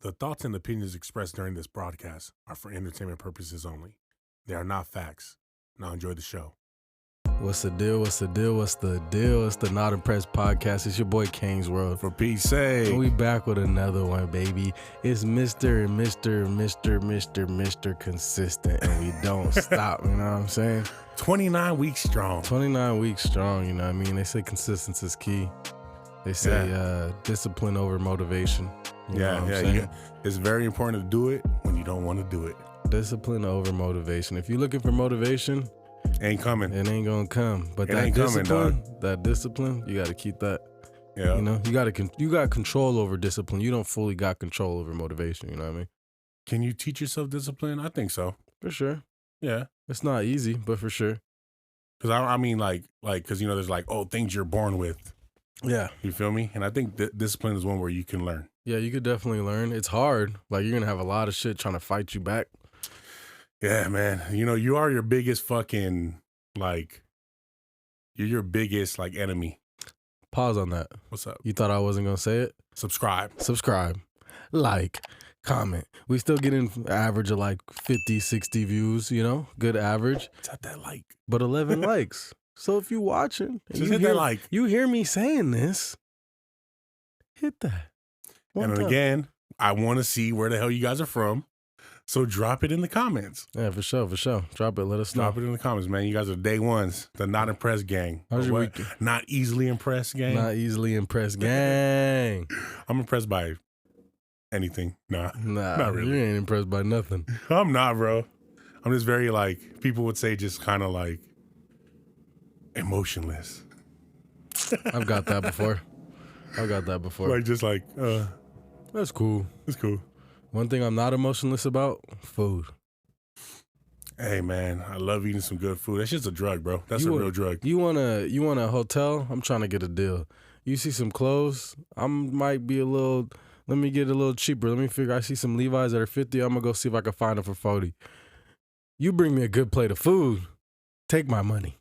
The thoughts and opinions expressed during this broadcast are for entertainment purposes only. They are not facts. Now enjoy the show. What's the deal? What's the deal? What's the deal? It's the Not Impressed podcast. It's your boy Kanesworld. For peace sake. And we back with another one, baby. It's Mr. Consistent, and we don't stop, you know what I'm saying? 29 weeks strong. 29 weeks strong, you know what I mean? They say consistency is key. They say discipline over motivation. You know what I'm saying? It's very important to do it when you don't want to do it. Discipline over motivation. If you're looking for motivation, ain't coming. It ain't gonna come. But It that ain't coming, discipline, dog. that discipline, you gotta keep that. Yeah. You know, you got control over discipline. You don't fully got control over motivation. You know what I mean? Can you teach yourself discipline? I think so. For sure. Yeah. It's not easy, but for sure. Because I mean, because, there's things you're born with. Yeah. You feel me? And I think discipline is one where you can learn. Yeah, you could definitely learn. It's hard. Like, you're going to have a lot of shit trying to fight you back. Yeah, man. You are your biggest fucking, you're your biggest, enemy. Pause on that. What's up? You thought I wasn't going to say it? Subscribe. Like, comment. We still getting average of 50, 60 views, good average. It's at that like. But 11 likes. So if you're watching, and Just hit that like. You hear me saying this, hit that. And again, I want to see where the hell you guys are from. So drop it in the comments. Yeah, for sure. Drop it. Let us know. Drop it in the comments, man. You guys are day ones. The Not Impressed gang. How's your week? Not easily impressed gang. Not easily impressed gang. I'm impressed by anything. Nah, not really. You ain't impressed by nothing. I'm not, bro. I'm just very people would say just kind of emotionless. I've got that before. That's cool. It's cool. One thing I'm not emotionless about, food. Hey, man, I love eating some good food. That's just a drug, bro. That's a real drug. You want a hotel? I'm trying to get a deal. You see some clothes? Let me get a little cheaper. Let me figure, I see some Levi's that are 50. I'm going to go see if I can find them for 40. You bring me a good plate of food, take my money.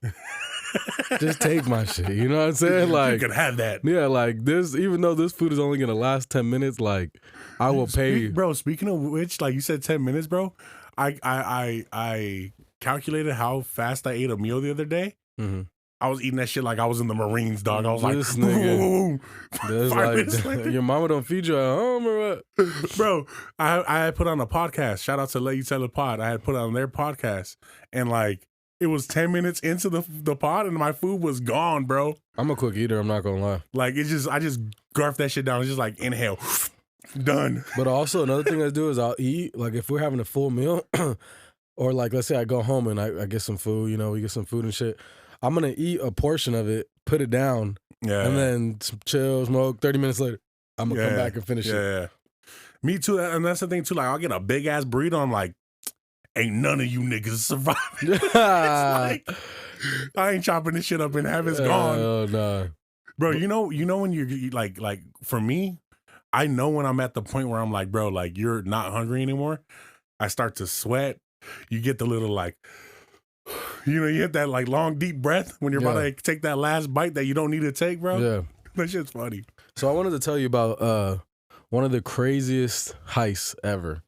Just take my shit. You know what I'm saying? You can have that. Yeah, this, even though this food is only going to last 10 minutes, I will pay you. Bro, speaking of which, you said 10 minutes, bro. I calculated how fast I ate a meal the other day. Mm-hmm. I was eating that shit like I was in the Marines, dog. I was this nigga, 5 minutes later. Your mama don't feed you at home or what? Bro, I had put on a podcast. Shout out to Let You Tell the Pod. I had put on their podcast. And it was 10 minutes into the pod and my food was gone, bro. I'm a quick eater, I'm not gonna lie. I just garf that shit down. It's just inhale. Done. But also another thing I do is I'll eat, if we're having a full meal, or let's say I go home and I get some food, we get some food and shit. I'm gonna eat a portion of it, put it down, and then chill, smoke. 30 minutes later, I'm gonna come back and finish it. Yeah. Me too. And that's the thing too. I'll get a big ass burrito. I'm ain't none of you niggas surviving. It's I ain't chopping this shit up and have it's gone. Oh no, bro. You know when you're for me, I know when I'm at the point where I'm bro, you're not hungry anymore. I start to sweat. You get the little you hit that long deep breath when you're about to take that last bite that you don't need to take, bro. Yeah, that shit's funny. So I wanted to tell you about one of the craziest heists ever.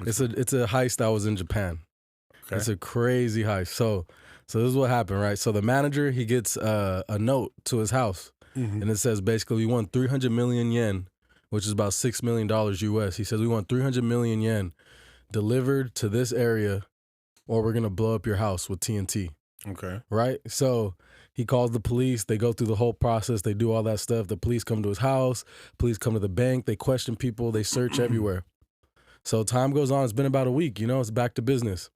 It's a heist that was in Japan. Okay. It's a crazy heist. So this is what happened, right? So the manager, he gets a note to his house, and it says basically we want 300 million yen, which is about $6 million US. He says we want 300 million yen delivered to this area, or we're gonna blow up your house with TNT. Okay. Right? So he calls the police. They go through the whole process. They do all that stuff. The police come to his house. Police come to the bank. They question people. They search everywhere. So time goes on. It's been about a week. It's back to business.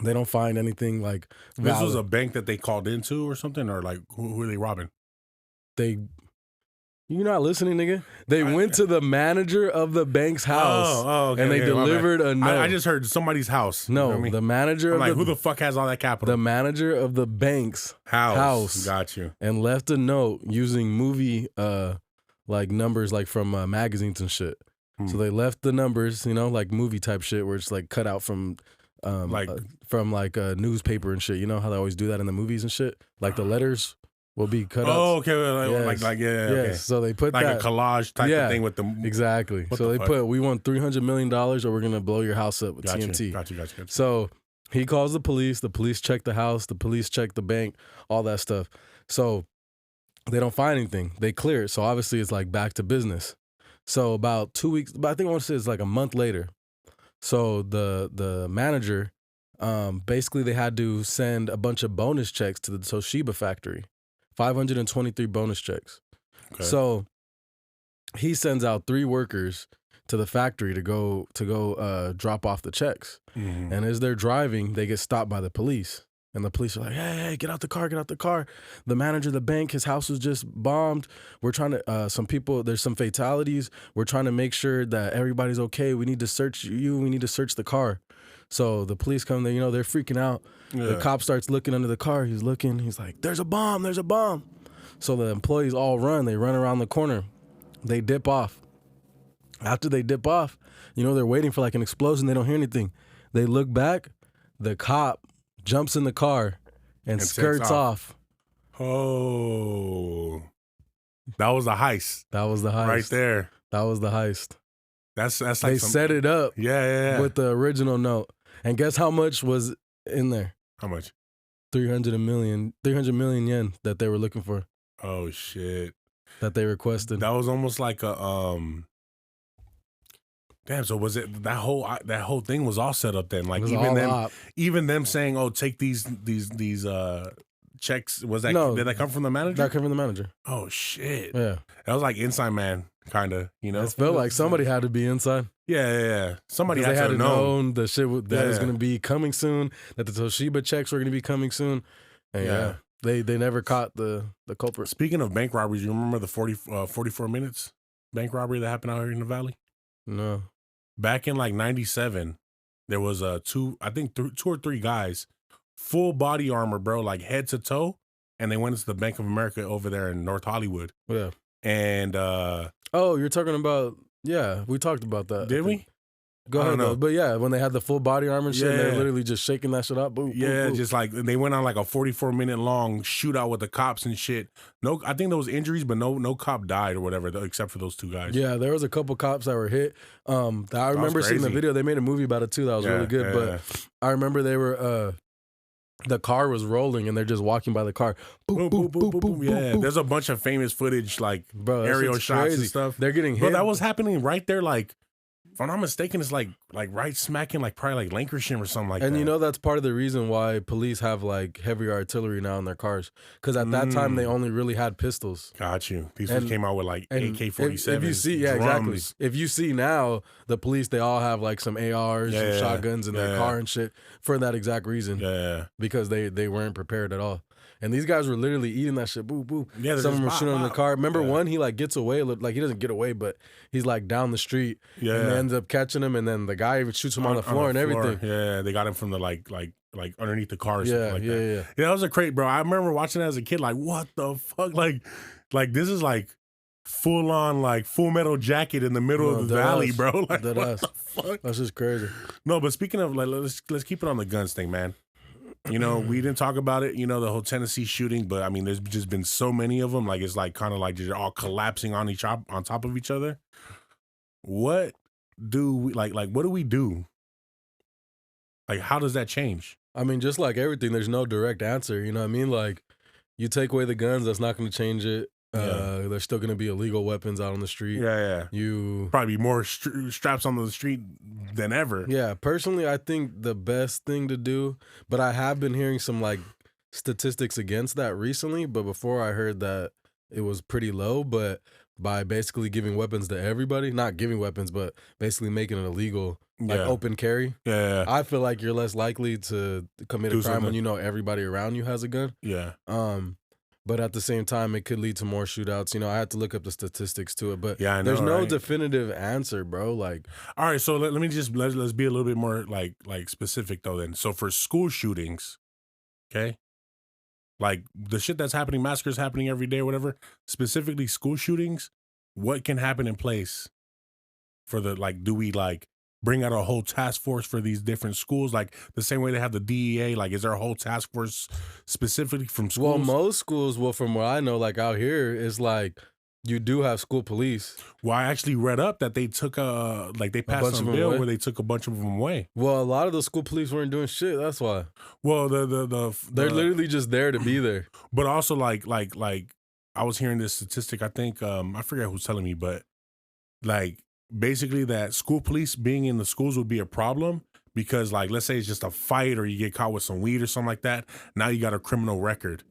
They don't find anything valid. This was a bank that they called into or something, or who are they robbing? You're not listening, nigga. They went to the manager of the bank's house, okay, and they delivered a note. I just heard somebody's house. No, the manager. Who the fuck has all that capital? The manager of the bank's house. Got you. And left a note using movie numbers from magazines and shit. So they left the numbers, movie type shit where it's cut out from from a newspaper and shit. You know how they always do that in the movies and shit? The letters will be cut up. Oh, okay. Yes. Okay. Yes. So they put like that a collage type of thing with the exactly. What So the they fuck? put, we want $300 million, or we're gonna blow your house up with TNT. Gotcha. So he calls the police. The police check the house. The police check the bank. All that stuff. So they don't find anything. They clear it. So obviously it's like back to business. So about 2 weeks, but I think I want to say it's like a month later. So the manager, basically they had to send a bunch of bonus checks to the Toshiba factory, 523 bonus checks. Okay. So he sends out 3 workers to the factory to go drop off the checks. Mm-hmm. And as they're driving, they get stopped by the police. And the police are like, hey, get out the car, get out the car. The manager of the bank, his house was just bombed. We're trying to, there's some fatalities. We're trying to make sure that everybody's okay. We need to search you. We need to search the car. So the police come there, they're freaking out. Yeah. The cop starts looking under the car. He's looking. He's like, there's a bomb. There's a bomb. So the employees all run. They run around the corner. They dip off. After they dip off, they're waiting for like an explosion. They don't hear anything. They look back. The cop jumps in the car and skirts off. Oh, that was the heist. That was the heist. Right there. That was the heist. That's like they set it up. Yeah. With the original note. And guess how much was in there? How much? 300 million yen that they were looking for. Oh shit. That they requested. That was almost like a Damn, so was it that whole thing was all set up then? Like even them saying, "Oh, take these checks." Was that did that come from the manager? That came from the manager. Oh shit! Yeah, that was like Inside Man, kind of. It felt like somebody had to be inside. Yeah. Somebody had to know the shit that is going to be coming soon. That the Toshiba checks were going to be coming soon. And they never caught the culprit. Speaking of bank robberies, you remember the 44 minutes bank robbery that happened out here in the valley? No. Back in like 97, there was two or three guys, full body armor, bro, like head to toe, and they went into the Bank of America over there in North Hollywood. Yeah. And you're talking about we talked about that. Did we? Go ahead, though. But yeah, when they had the full body armor and shit, and they're literally just shaking that shit up. Boom, yeah, boom. Just like they went on like a 44-minute long shootout with the cops and shit. No, I think there was injuries, but no cop died or whatever, except for those two guys. Yeah, there was a couple cops that were hit. I remember seeing the video. They made a movie about it too. That was really good. But I remember they were the car was rolling and they're just walking by the car. Boom, boom, boom, boom, boom. Yeah, there's a bunch of famous footage, like aerial shots and stuff. They're getting hit. Bro, that was happening right there, like, if I'm not mistaken, it's like right smacking, like probably like Lancashire or something like that. And that's part of the reason why police have like heavier artillery now in their cars. Because at that time, they only really had pistols. Got you. These ones came out with like AK-47s. If you see, exactly. If you see now, the police, they all have like some ARs, some shotguns in their car and shit for that exact reason. Yeah. Because they weren't prepared at all. And these guys were literally eating that shit. Boo, boo. Yeah, some of them were shooting on the car. Remember one? He like gets away. Like he doesn't get away, but he's like down the street. Yeah. And they ends up catching him. And then the guy even shoots him on the floor and everything. Yeah, they got him from the like underneath the car or something like that. Yeah. Yeah, that was a crate, bro. I remember watching that as a kid. Like, what the fuck? Like this is like full on like Full Metal Jacket in the middle of the valley, bro. Like, what the fuck? That's just crazy. No, but speaking of like, let's keep it on the guns thing, man. We didn't talk about it, the whole Tennessee shooting, but I mean, there's just been so many of them. Like, it's like kind of like they're all collapsing on top of each other. What do we what do we do? Like, how does that change? I mean, just like everything, there's no direct answer. You know what I mean? Like, you take away the guns, that's not going to change it. There's still going to be illegal weapons out on the street. Yeah. You probably more straps on the street than ever. Yeah, personally, I think the best thing to do, but I have been hearing some like statistics against that recently, but before I heard that it was pretty low, but by basically giving weapons to everybody, not giving weapons, but basically making it illegal, like open carry. Yeah. I feel like you're less likely to commit a crime when everybody around you has a gun. Yeah. But at the same time, it could lead to more shootouts. I had to look up the statistics to it, but I know, there's no definitive answer, bro. Like, all right, so let me just let's be a little bit more like specific though. Then, so for school shootings, okay, like the shit that's happening, massacres happening every day, or whatever. Specifically, school shootings. What can happen in place for the do we bring out a whole task force for these different schools, like the same way they have the DEA? Like, is there a whole task force specifically from schools? Well, most schools, from what I know, like out here, is like you do have school police. Well, I actually read up that they took they passed a bill where they took a bunch of them away. Well, a lot of the school police weren't doing shit. That's why. Well, they're literally just there to be there. But also, like I was hearing this statistic. I think I forget who's telling me, but like basically that school police being in the schools would be a problem because, like, let's say it's just a fight or you get caught with some weed or something like that. Now you got a criminal record.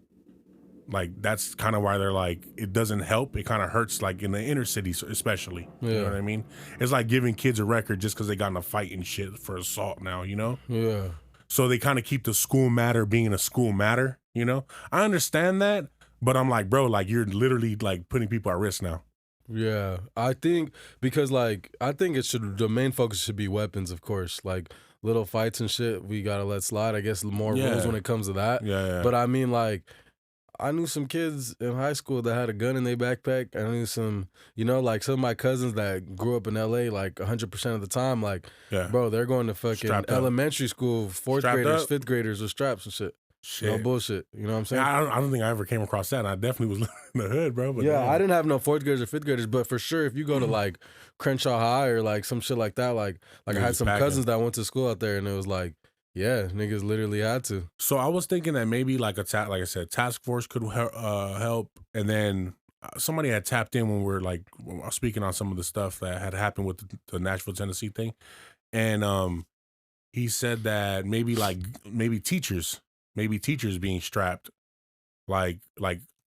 Like, that's kind of why they're like, it doesn't help. It kind of hurts, like, in the inner cities especially. Yeah. You know what I mean? It's like giving kids a record just because they got in a fight and shit for assault now, you know? Yeah. So they kind of keep the school matter being a school matter, you know? I understand that, but I'm like, bro, like, you're literally, like, putting people at risk now. Yeah. I think because, like, the main focus should be weapons, of course. Like, little fights and shit, we got to let slide. I guess more rules when it comes to that. Yeah. But I mean, like, I knew some kids in high school that had a gun in their backpack. I knew some, you know, like some of my cousins that grew up in LA, like 100% of the time, like, bro, they're going to fucking elementary school, fourth graders, fifth graders with straps and shit. No bullshit. You know what I'm saying? Yeah, I don't think I ever came across that. I definitely was in the hood, bro. But I didn't have no fourth graders or fifth graders, but for sure, if you go to like Crenshaw High or like some shit like that, like I had some cousins that went to school out there, and it was like, yeah, niggas literally had to. So I was thinking that maybe like like I said, task force could help, and then somebody had tapped in when we were like speaking on some of the stuff that had happened with the Nashville, Tennessee thing, and he said that maybe teachers being strapped, like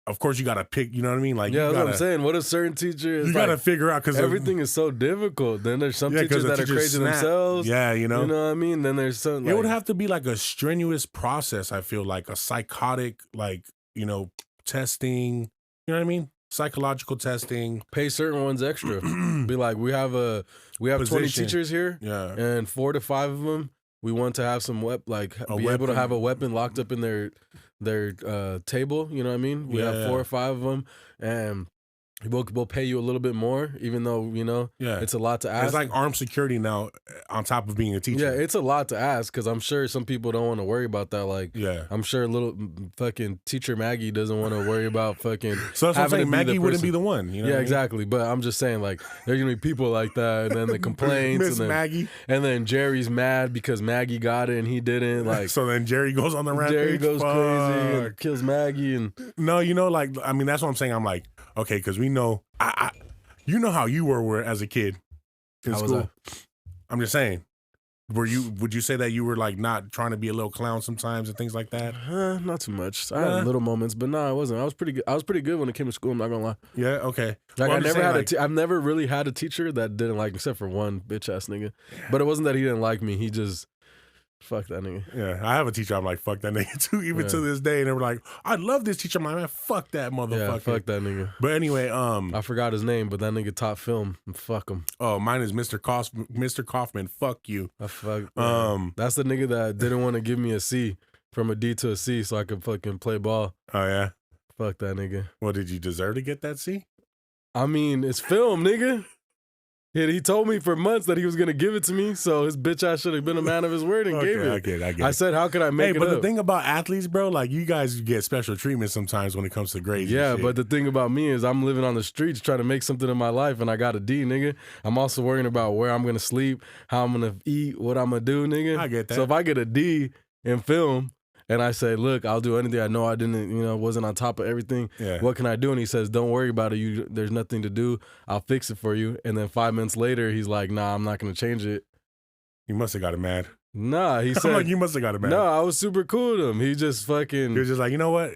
of course you gotta pick, you know what I mean? Like, yeah, that's what I'm saying. What a certain teacher is, you gotta figure out, because everything is so difficult. Then there's some teachers that are crazy themselves. Yeah, you know what I mean. Then there's some. It would have to be like a strenuous process. I feel like a psychotic, like, you know, testing. You know what I mean? Psychological testing. Pay certain ones extra. Be like, we have 20 teachers here, and 4 to 5 of them we want to have some able to have a weapon locked up in their table. You know what I mean? We have 4 or 5 of them, and we'll pay you a little bit more, even though, you know, it's a lot to ask. It's like armed security now on top of being a teacher. Yeah, it's a lot to ask, because I'm sure some people don't want to worry about that. Like, I'm sure little fucking teacher Maggie doesn't want to worry about fucking. So that's what I'm saying. Maggie wouldn't be the one. You know exactly. But I'm just saying, like, there's gonna be people like that, and then the complaints, Miss Maggie, and then Jerry's mad because Maggie got it and he didn't. Like, so then Jerry goes on the rampage. Jerry goes crazy and kills Maggie. And no, you know, like, I mean, that's what I'm saying. I'm like, okay, because we know, you know how you were as a kid in school. I'm just saying, would you say that you were like not trying to be a little clown sometimes and things like that? Not too much. I had little moments, but no, I wasn't. I was pretty good. I was pretty good when it came to school. I'm not gonna lie. Yeah. Okay. Like, I've never really had a teacher that didn't like me, except for one bitch ass nigga. But it wasn't that he didn't like me. He just. Fuck that nigga. Yeah, I have a teacher. I'm like, fuck that nigga too, even to this day. And they were like, I love this teacher. I'm like, man, fuck that motherfucker. Yeah, fuck that nigga. But anyway, I forgot his name, but that nigga taught film. Fuck him. Oh, mine is Mr. Kaufman. Fuck you. That's the nigga that didn't want to give me a C, from a D to a C, so I could fucking play ball. Oh yeah. Fuck that nigga. Well, did you deserve to get that C? I mean, it's film, nigga. He told me for months that he was going to give it to me, so his bitch ass should have been a man of his word and gave it. I get it. I said, how could I make it up? But the thing about athletes, bro, like, you guys get special treatment sometimes when it comes to grades. Yeah, but the thing about me is I'm living on the streets trying to make something in my life, and I got a D, nigga. I'm also worrying about where I'm going to sleep, how I'm going to eat, what I'm going to do, nigga. I get that. So if I get a D in film, and I say, look, I'll do anything. I know I didn't, wasn't on top of everything. Yeah. What can I do? And he says, don't worry about it. There's nothing to do. I'll fix it for you. And then 5 minutes later, he's like, nah, I'm not going to change it. You must have got him mad. Nah, he said. I'm like, you must have got him mad. No, I was super cool with him. He just fucking. He was just like, you know what?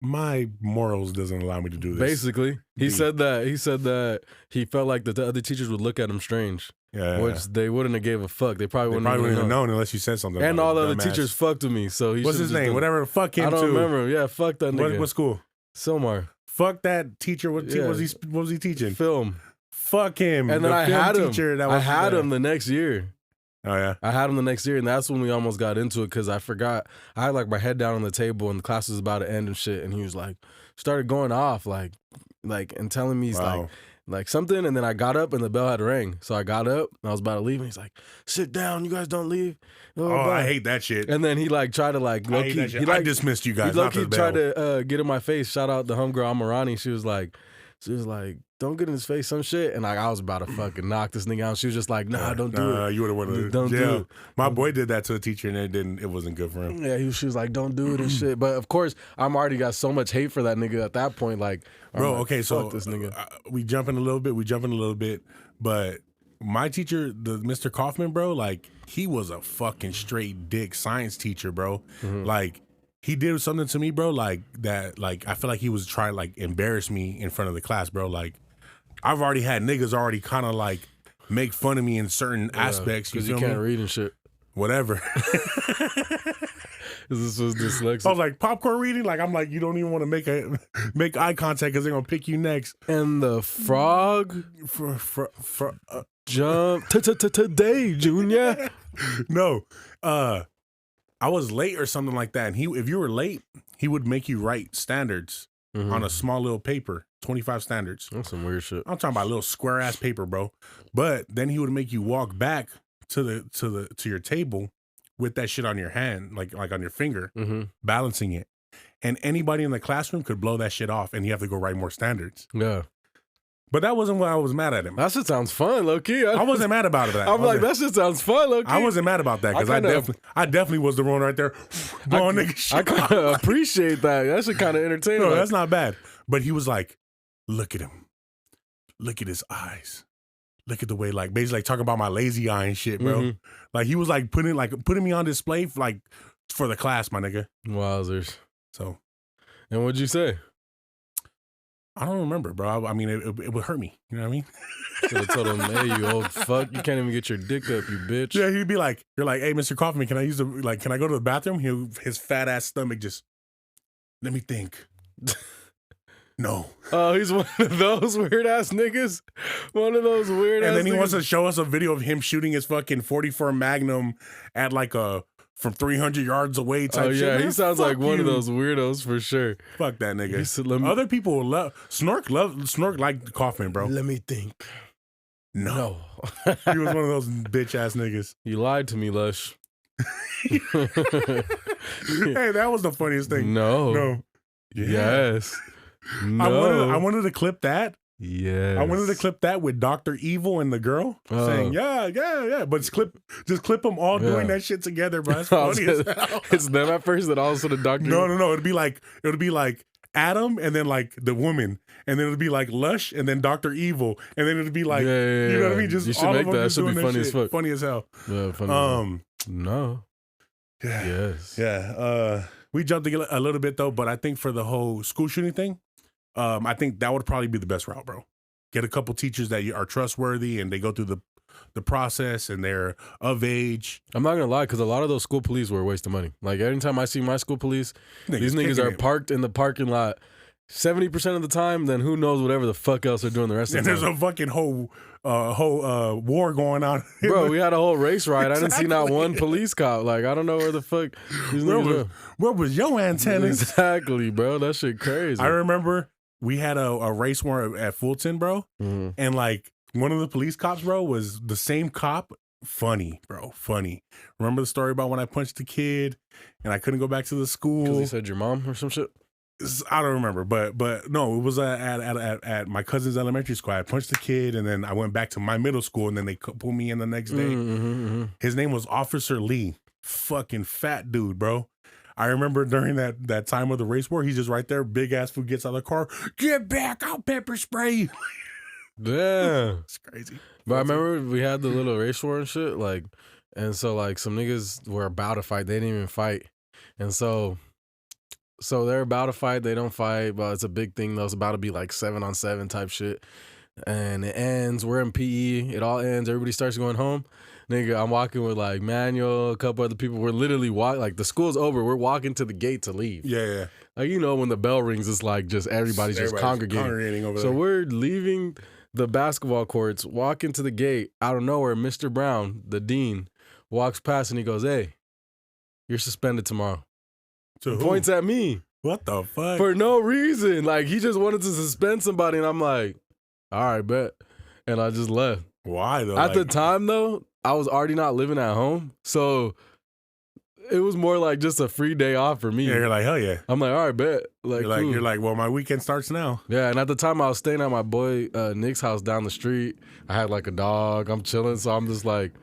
My morals doesn't allow me to do this. Basically, he said that he felt like the other teachers would look at him strange. Yeah, which they wouldn't have gave a fuck. They probably wouldn't have known unless you said something. And all the other teachers fucked with me. So what's his name? Whatever the fuck him. I don't remember. Yeah, fuck that nigga. What school? Silmar. Fuck that teacher. What was he teaching? Film. Fuck him. And then I had him the next year. Oh yeah. I had him the next year, and that's when we almost got into it, because I forgot. I had like my head down on the table, and the class was about to end and shit. And he was like, started going off like, and telling me, he's like, like something, and then I got up and the bell had rang. So I got up and I was about to leave, and he's like, "Sit down, you guys don't leave." Oh, I hate that shit. And then he like tried to like low key. He like I dismissed you guys. He low key tried to get in my face. Shout out the homegirl Amarani. She was like, "Don't get in his face, some shit." And like I was about to fucking knock this nigga out. She was just like, "Nah, don't do it. You would have went to don't jail." do it. My boy did that to a teacher, and it wasn't good for him. Yeah, she was like, "Don't do it and shit." But of course, I'm already got so much hate for that nigga at that point. Like, bro, like, okay, so this nigga. We jumping a little bit, but my teacher, the Mr. Kaufman, bro, like he was a fucking straight dick science teacher, bro. Like he did something to me, bro, like that. Like I feel like he was trying to like embarrass me in front of the class, bro. Like I've already had niggas already kind of like make fun of me in certain aspects. Because you can't read and shit. Whatever. This was dyslexic. I was like, popcorn reading? Like, I'm like, you don't even want to make eye contact because they're going to pick you next. And the frog jump today, Junior. No. I was late or something like that. And if you were late, he would make you write standards on a small little paper, 25 standards. That's some weird shit. I'm talking about a little square ass paper, bro. But then he would make you walk back to your table with that shit on your hand, like on your finger, balancing it. And anybody in the classroom could blow that shit off, and you have to go write more standards. Yeah. But that wasn't why I was mad at him. That shit sounds fun, low key. I wasn't mad about that. I'm like, that shit sounds fun, low key. I wasn't mad about that because I definitely was the one right there blowing nigga shit. I kind of appreciate that. That shit kind of entertaining. No, that's not bad. But he was like, look at him. Look at his eyes. Look at the way, like, basically like talking about my lazy eye and shit, bro. Like he was like putting me on display for the class, my nigga. Wowzers. So, and what'd you say? I don't remember, bro. I mean, it would hurt me. You know what I mean? Should have told him, "Hey, you old fuck, you can't even get your dick up, you bitch." Yeah, he'd be like, "You're like, hey, Mr. Kaufman, can I go to the bathroom?" His fat ass stomach just, let me think. No. Oh, he's one of those weird ass niggas. One of those weird ass And then he niggas. wants to show us a video of him shooting his fucking 44 Magnum at like from 300 yards away type shit. Yeah, Man, he sounds like one of those weirdos for sure. Fuck that nigga. Said, Other people love Snork like Kaufman, bro. Let me think. No. He was one of those bitch ass niggas. You lied to me, Lush. Hey, that was the funniest thing. No. Yeah. Yes. No. I wanted to clip that. Yes. I wanted to clip that with Dr. Evil and the girl saying, yeah. But just clip them all doing that shit together, bro. That's funny as hell. It's them at first, then all of a sudden Dr. No. It'd be like Adam and then like the woman. And then it'd be like Lush and then Dr. Evil. And then it'd be like, you know what I mean? Just you should all make of them that. It should be funny as fuck. Funny as hell. Yeah, funny. No. Yeah. Yes. Yeah. We jumped a little bit though, but I think for the whole school shooting thing, I think that would probably be the best route, bro. Get a couple teachers that are trustworthy and they go through the process and they're of age. I'm not gonna lie, because a lot of those school police were a waste of money. Like every time I see my school police, these niggas are parked in the parking lot 70% of the time. Then who knows whatever the fuck else they're doing the rest of the time. And there's a fucking whole war going on. Bro, we had a whole race ride. I didn't see not one police cop. Like I don't know where the fuck these niggas are. Where was your antennas? Exactly, bro. That shit crazy. I remember we had a race war at Fulton, bro. And like one of the police cops, bro, was the same cop. Funny, bro. Funny. Remember the story about when I punched the kid and I couldn't go back to the school? Because he said your mom or some shit? I don't remember, but no, it was at my cousin's elementary school. I punched the kid and then I went back to my middle school and then they pulled me in the next day. His name was Officer Lee. Fucking fat dude, bro. I remember during that time of the race war, he's just right there, big ass fool gets out of the car, get back, I'll pepper spray. Yeah. It's crazy. But I remember we had the little race war and shit, like, and so like some niggas were about to fight, they didn't even fight. And so they're about to fight, they don't fight, but it's a big thing though. It's about to be like 7-on-7 type shit. And it ends, we're in PE, it all ends, everybody starts going home. Nigga, I'm walking with like Manuel, a couple other people. We're literally walking, like the school's over. We're walking to the gate to leave. Yeah. Like, you know, when the bell rings, it's like just everybody's just congregating over so there. We're leaving the basketball courts, walking to the gate. Out of nowhere, Mr. Brown, the dean, walks past and he goes, "Hey, you're suspended tomorrow." To Points at me. What the fuck? For no reason. Like, he just wanted to suspend somebody. And I'm like, all right, bet. And I just left. Why though? At the time though, I was already not living at home. So it was more like just a free day off for me. Yeah, you're like, hell yeah. I'm like, all right, bet. Like, you're like, well, my weekend starts now. Yeah, and at the time I was staying at my boy Nick's house down the street. I had like a dog. I'm chilling, so I'm just like,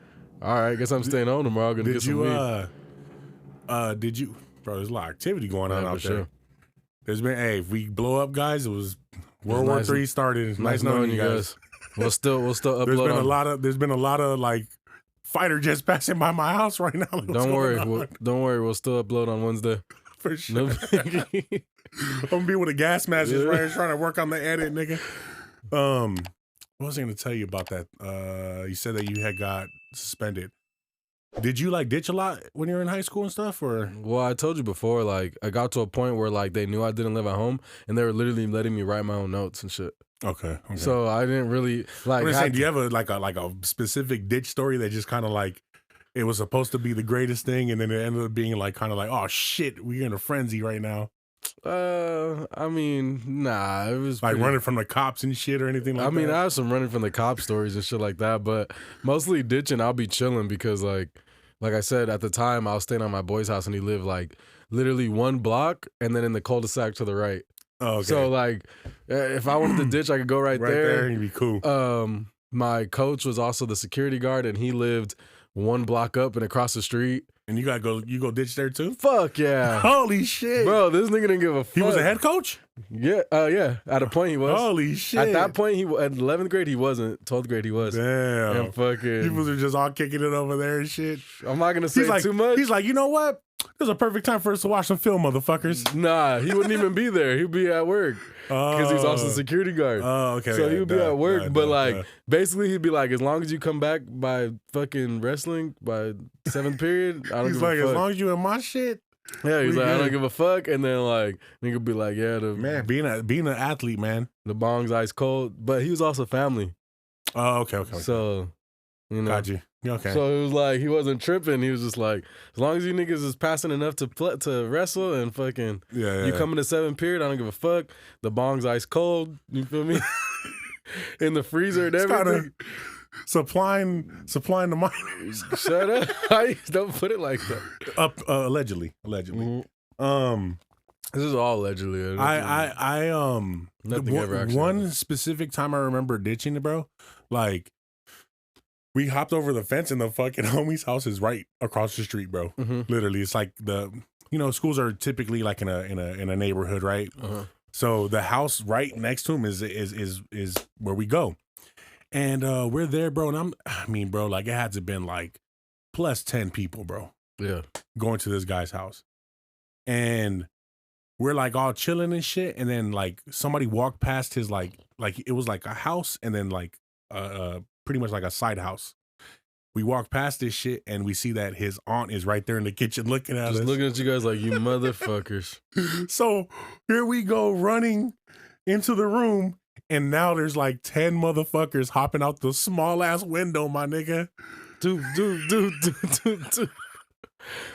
all right, I guess I'm staying home tomorrow. Gonna get some weed. Did you, bro? There's a lot of activity going on out there. Sure. There's been, hey, if we blow up, guys, it was World War III started. It's nice knowing you guys. We'll still upload. There's been a lot of like fighter jets passing by my house right now. Like, don't worry, we'll still upload on Wednesday. For sure. I'm gonna be with a gas mask just right here trying to work on the edit, nigga. What was I gonna tell you about that? You said that you had got suspended. Did you like ditch a lot when you were in high school and stuff, or? Well, I told you before, like I got to a point where like they knew I didn't live at home, and they were literally letting me write my own notes and shit. Okay. So I didn't really like. I'm saying, do you have a specific ditch story that just kind of like it was supposed to be the greatest thing, and then it ended up being like kind of like, oh shit, we're in a frenzy right now. I mean, nah, it was like running from the cops and shit or anything like that. I mean, I have some running from the cops stories and shit like that, but mostly ditching, I'll be chilling because like I said, at the time I was staying at my boy's house and he lived like literally one block and then in the cul-de-sac to the right. Oh, okay. So like, if I wanted to ditch, I could go right there. You'd be cool. My coach was also the security guard and he lived one block up and across the street. And you go ditch there too? Fuck yeah. Holy shit. Bro, this nigga didn't give a fuck. He was a head coach? Yeah, yeah. At a point he was. Holy shit. At that point, at 11th grade he wasn't. 12th grade he was. Damn. And fucking. People are just all kicking it over there and shit. I'm not going to say too much. He's like, you know what? This is a perfect time for us to watch some film, motherfuckers. Nah, he wouldn't even be there. He'd be at work. Because he's also a security guard. Oh, okay. So he would be at work. But basically he'd be like, as long as you come back by fucking wrestling, by 7th period, I don't give a fuck. He's like, as long as you in my shit. Yeah, he's like, I don't give a fuck. And then like, nigga be like, yeah. Man, being an athlete, man. The bong's ice cold. But he was also family. Oh, okay. So, you know. Got you. Okay. So it was like, he wasn't tripping. He was just like, as long as you niggas is passing enough to wrestle and fucking, you coming to 7th period, I don't give a fuck. The bong's ice cold. You feel me? In the freezer and everything. Supplying the minors. Shut up. Don't put it like that. Allegedly. Mm-hmm. This is all allegedly. Nothing ever actually. One specific time I remember ditching it, bro. Like, we hopped over the fence and the fucking homie's house is right across the street, bro. Mm-hmm. Literally, it's like schools are typically like in a neighborhood, right? Uh-huh. So the house right next to him is where we go, and we're there, bro. And like it had to have been like plus 10 people, bro. Yeah, going to this guy's house, and we're like all chilling and shit, and then like somebody walked past his like it was like a house, and then like pretty much like a side house. We walk past this shit and we see that his aunt is right there in the kitchen looking at us. Just looking at you guys like, you motherfuckers. So here we go running into the room and now there's like 10 motherfuckers hopping out the small ass window, my nigga. Dude.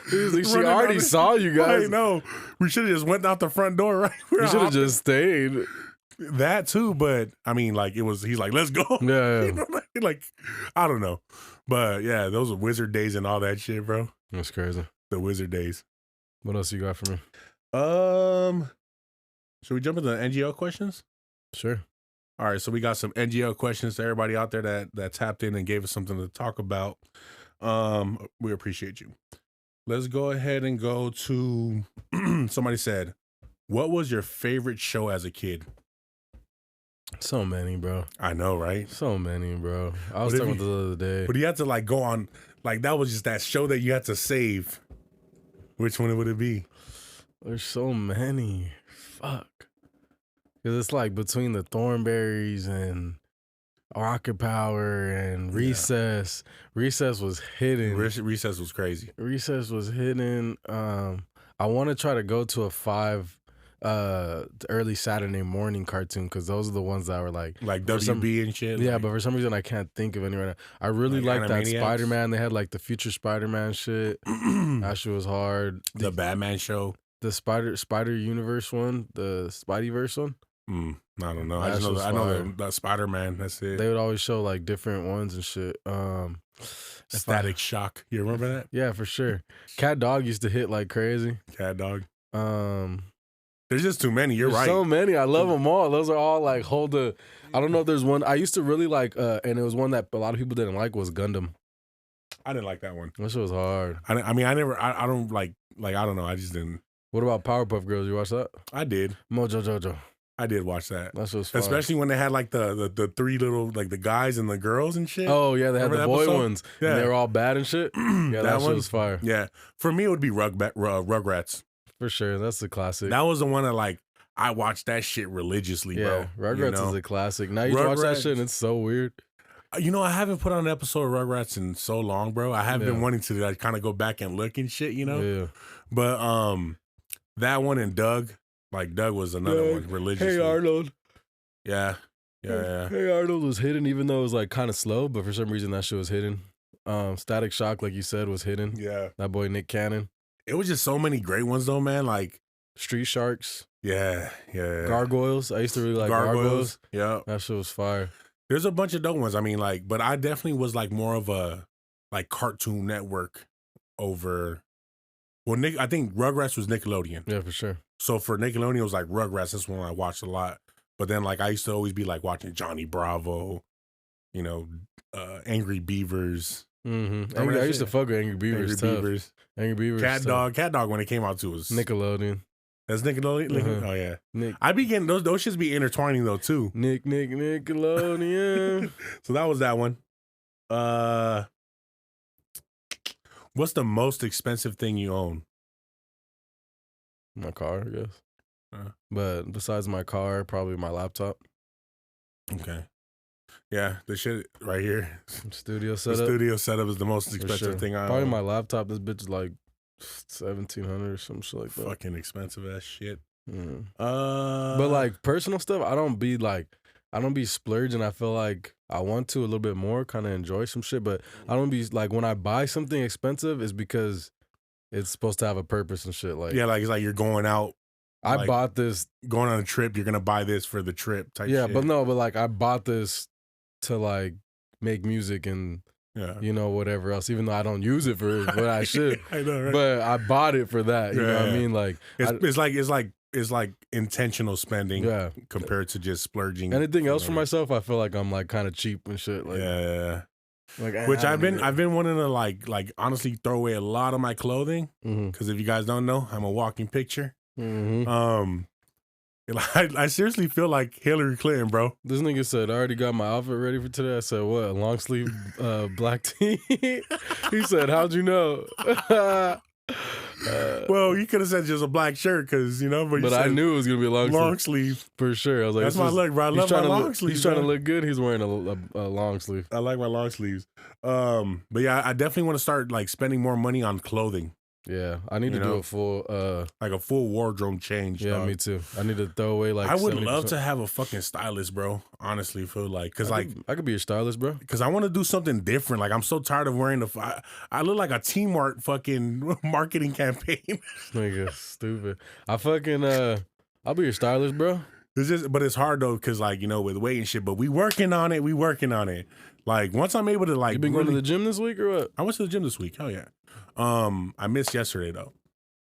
She already saw you guys. I know. We should have just went out the front door, right? We should have just stayed. That too, but I mean, like he's like, let's go. Yeah. You know, like, I don't know. But yeah, those are wizard days and all that shit, bro. That's crazy. The wizard days. What else you got for me? Should we jump into the NGL questions? Sure. All right, so we got some NGL questions to everybody out there that tapped in and gave us something to talk about. We appreciate you. Let's go ahead and go to somebody said, what was your favorite show as a kid? So many, bro. I know, right? So many, bro. I was talking about the other day. But you had to like go on, like that was just that show that you had to save. Which one would it be? There's so many. Fuck. Because it's like between the Thornberrys and Rocket Power and Recess. Recess was hidden. Recess was crazy. Recess was hidden. I want to try to go to a 5 early Saturday morning cartoon because those are the ones that were like WB and shit. Yeah, but for some reason I can't think of any right now. I really like that Spider-Man. They had like the future Spider-Man shit. That shit was hard. The Batman show. The Spider Universe one, the Spideyverse one. I don't know. That I just know shit was I know fire. the Spider-Man. That's it. They would always show like different ones and shit. Static Shock. You remember that? Yeah, for sure. Cat Dog used to hit like crazy. Cat Dog. Um, There's just too many. You're there's right. so many. I love them all. Those are all like I don't know if there's one. I used to really like, and it was one that a lot of people didn't like, was Gundam. I didn't like that one. That shit was hard. I mean, I never. I don't like. I don't know. I just didn't. What about Powerpuff Girls? You watch that? I did. Mojo Jojo. I did watch that. That shit was fun. Especially when they had like the three little like the guys and the girls and shit. Oh yeah, they had Remember the that boy episode? ones. Yeah. And they were all bad and shit. Yeah, that shit one was fire. Yeah, for me it would be Rugrats. For sure. That's the classic. That was the one that like I watched that shit religiously, Yeah, bro. Rugrats is a classic. Now you watch that shit and it's so weird. You know, I haven't put on an episode of Rugrats in so long, bro. I have been Yeah. wanting to like, kind of go back and look and shit, you know. Yeah. But that one and Doug, like Doug was another one religiously. Hey Arnold. Yeah. Hey Arnold was hidden, even though it was like kind of slow, but for some reason that shit was hidden. Static Shock, like you said, was hidden. Yeah. That boy Nick Cannon. It was just so many great ones though, man. Like Street Sharks. yeah. Gargoyles. I used to really like Gargoyles. Yeah. That shit was fire. There's a bunch of dope ones. I mean, like, but I definitely was like more of a like Cartoon Network over. Well, I think Rugrats was Nickelodeon. Yeah, for sure. So for Nickelodeon, it was like Rugrats. That's one I watched a lot. But then like I used to always be like watching Johnny Bravo, you know, Angry Beavers. Mm-hmm. Remember that I used to shit? fuck with Angry Beavers. Angry Tough. Beavers. Angry Beavers. Cat tough. Dog when it came out too was Nickelodeon. That's Nickelodeon. Uh-huh. Oh yeah. Nick. I be getting those shits be intertwining though too. Nickelodeon. So that was that one. What's the most expensive thing you own? My car, I guess. But besides my car, probably my laptop. Okay. Yeah, the shit right here. Studio The setup. studio setup is the most For expensive sure. thing I Probably own. my laptop. This bitch is like 1,700 or some shit like that. Fucking expensive ass shit. Mm. But But like personal stuff, I don't be splurging. I feel like I want to a little bit more, kind of enjoy some shit. But I don't be like, when I buy something expensive, it's because it's supposed to have a purpose and shit. Like, yeah, like it's like you're going out, I like, bought this. going on a trip. You're gonna buy this for the trip type. Yeah, shit. but like I bought this to like make music and Yeah. you know whatever else. Even though I don't use it for what I should, I know, right? but I bought it for that. You know what I Yeah. mean? Like, It's like intentional spending yeah. compared to just splurging. Anything else for whatever. myself, I feel like I'm like kind of cheap and shit. Like, Yeah. like Which I've been wanting to like honestly throw away a lot of my clothing Mm-hmm. because if you guys don't know, I'm a walking picture. Mm-hmm. I seriously feel like Hillary Clinton, bro. This nigga said, I already got my outfit ready for today. I said, what? A long sleeve black tee? He said, how'd you know? Well, you could have said just a black shirt because you know, but you I said knew it was gonna be a long sleeve sleeve. for sure. I was like, That's this my is- look, bro. I he's love my trying to long look, sleeves. He's trying to bro. look good. He's wearing a long sleeve. I like my long sleeves. But yeah, I definitely want to start like spending more money on clothing, Yeah, I need You to do know? a full. like a full wardrobe change. Yeah, dog. me too. I need to throw away like. I would 70%. love to have a fucking stylist, bro. Honestly, feel like because I could be your stylist, bro. because I want to do something different. Like I'm so tired of wearing I look like a T-Mart fucking marketing campaign. This nigga stupid. I fucking I'll be your stylist, bro. But it's hard though because like you know with weight and shit. But we working on it. Like once I'm able to like, You been going to the gym this week or what? I went to the gym this week. Hell yeah. I missed yesterday though,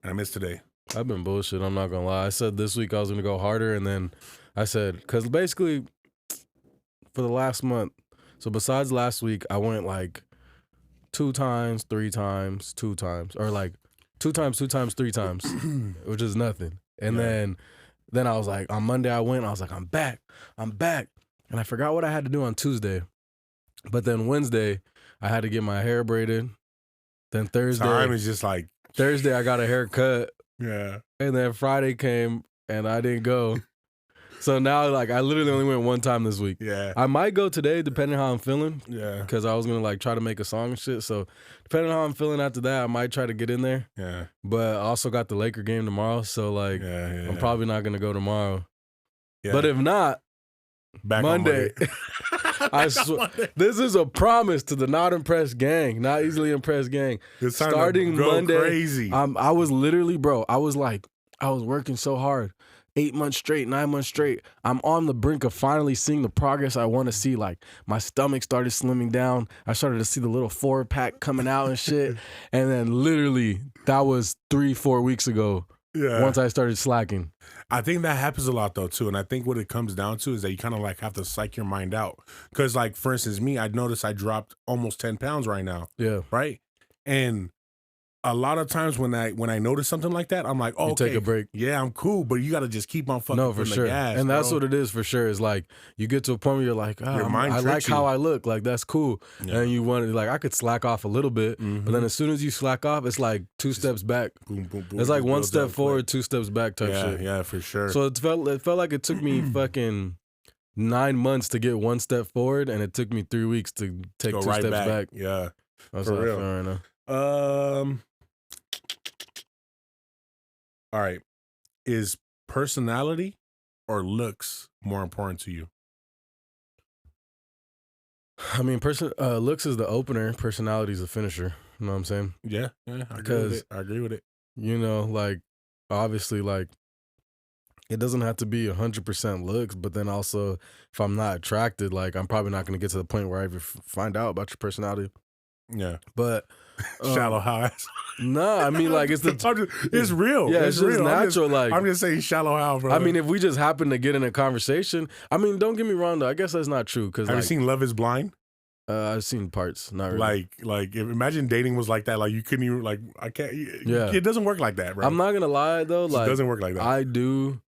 and I missed today. I've been bullshit. I'm not gonna lie. I said this week I was gonna go harder, and then I said because basically for the last month. So besides last week, I went like 2 times, 3 times, 2 times, or like 2 times, 2 times, 3 times, which is nothing. And Yeah. then I was like, on Monday I went. I was like, I'm back, and I forgot what I had to do on Tuesday. But then Wednesday I had to get my hair braided. Then Time is just like Thursday I got a haircut. yeah. And then Friday came and I didn't go. So now like I literally only went 1 time this week. Yeah. I might go today depending on how I'm feeling. Yeah. Because I was gonna like try to make a song and shit. So depending on how I'm feeling after that, I might try to get in there. Yeah. But I also got the Laker game tomorrow. So like Yeah. I'm probably not gonna go tomorrow. Yeah. But if not, Back on Monday. I swear, this is a promise to the not impressed gang, not easily impressed gang. It's time Starting to go Monday, crazy. I was literally, bro, I was working so hard 8 months straight, 9 months straight. I'm on the brink of finally seeing the progress I want to see. Like my stomach started slimming down. I started to see the little 4-pack coming out and shit. And then literally that was 3-4 weeks ago. Yeah. Once I started slacking. I think that happens a lot though too. And I think what it comes down to is that you kind of like have to psych your mind out. Cause like for instance, me, I noticed I dropped almost 10 pounds right now. Yeah. Right. And a lot of times when I notice something like that, I'm like, oh, okay, take a break. Yeah, I'm cool, but you got to just keep on fucking for sure. the gas, and that's bro. what it is for sure. Is like you get to a point where you're like, oh, I like how I look, like that's cool, and you want to like I could slack off a little bit, but then as soon as you slack off, it's like 2 steps back. Boom, boom, boom. It's like 1 step forward, 2 steps back type shit. Yeah, for sure. So it felt like it took me fucking 9 months to get 1 step forward, and it took me 3 weeks to take 2 steps back. Yeah, that's for real. Right now. All right. Is personality or looks more important to you? I mean, looks is the opener. Personality is the finisher. You know what I'm saying? Yeah. I agree with it. You know, like, obviously, like, it doesn't have to be 100% looks, but then also, if I'm not attracted, like, I'm probably not going to get to the point where I ever find out about your personality. Yeah. But shallow how. No, I mean like it's real. Yeah, it's just natural. I'm just saying shallow how, bro. I mean, if we just happen to get in a conversation, I mean, don't get me wrong though. I guess that's not true. Because have you seen Love Is Blind? I've seen parts. Not really. Like imagine dating was like that. Like you couldn't even like I can't. Yeah, it doesn't work like that, bro. I'm not gonna lie though. Like it doesn't work like that. I do.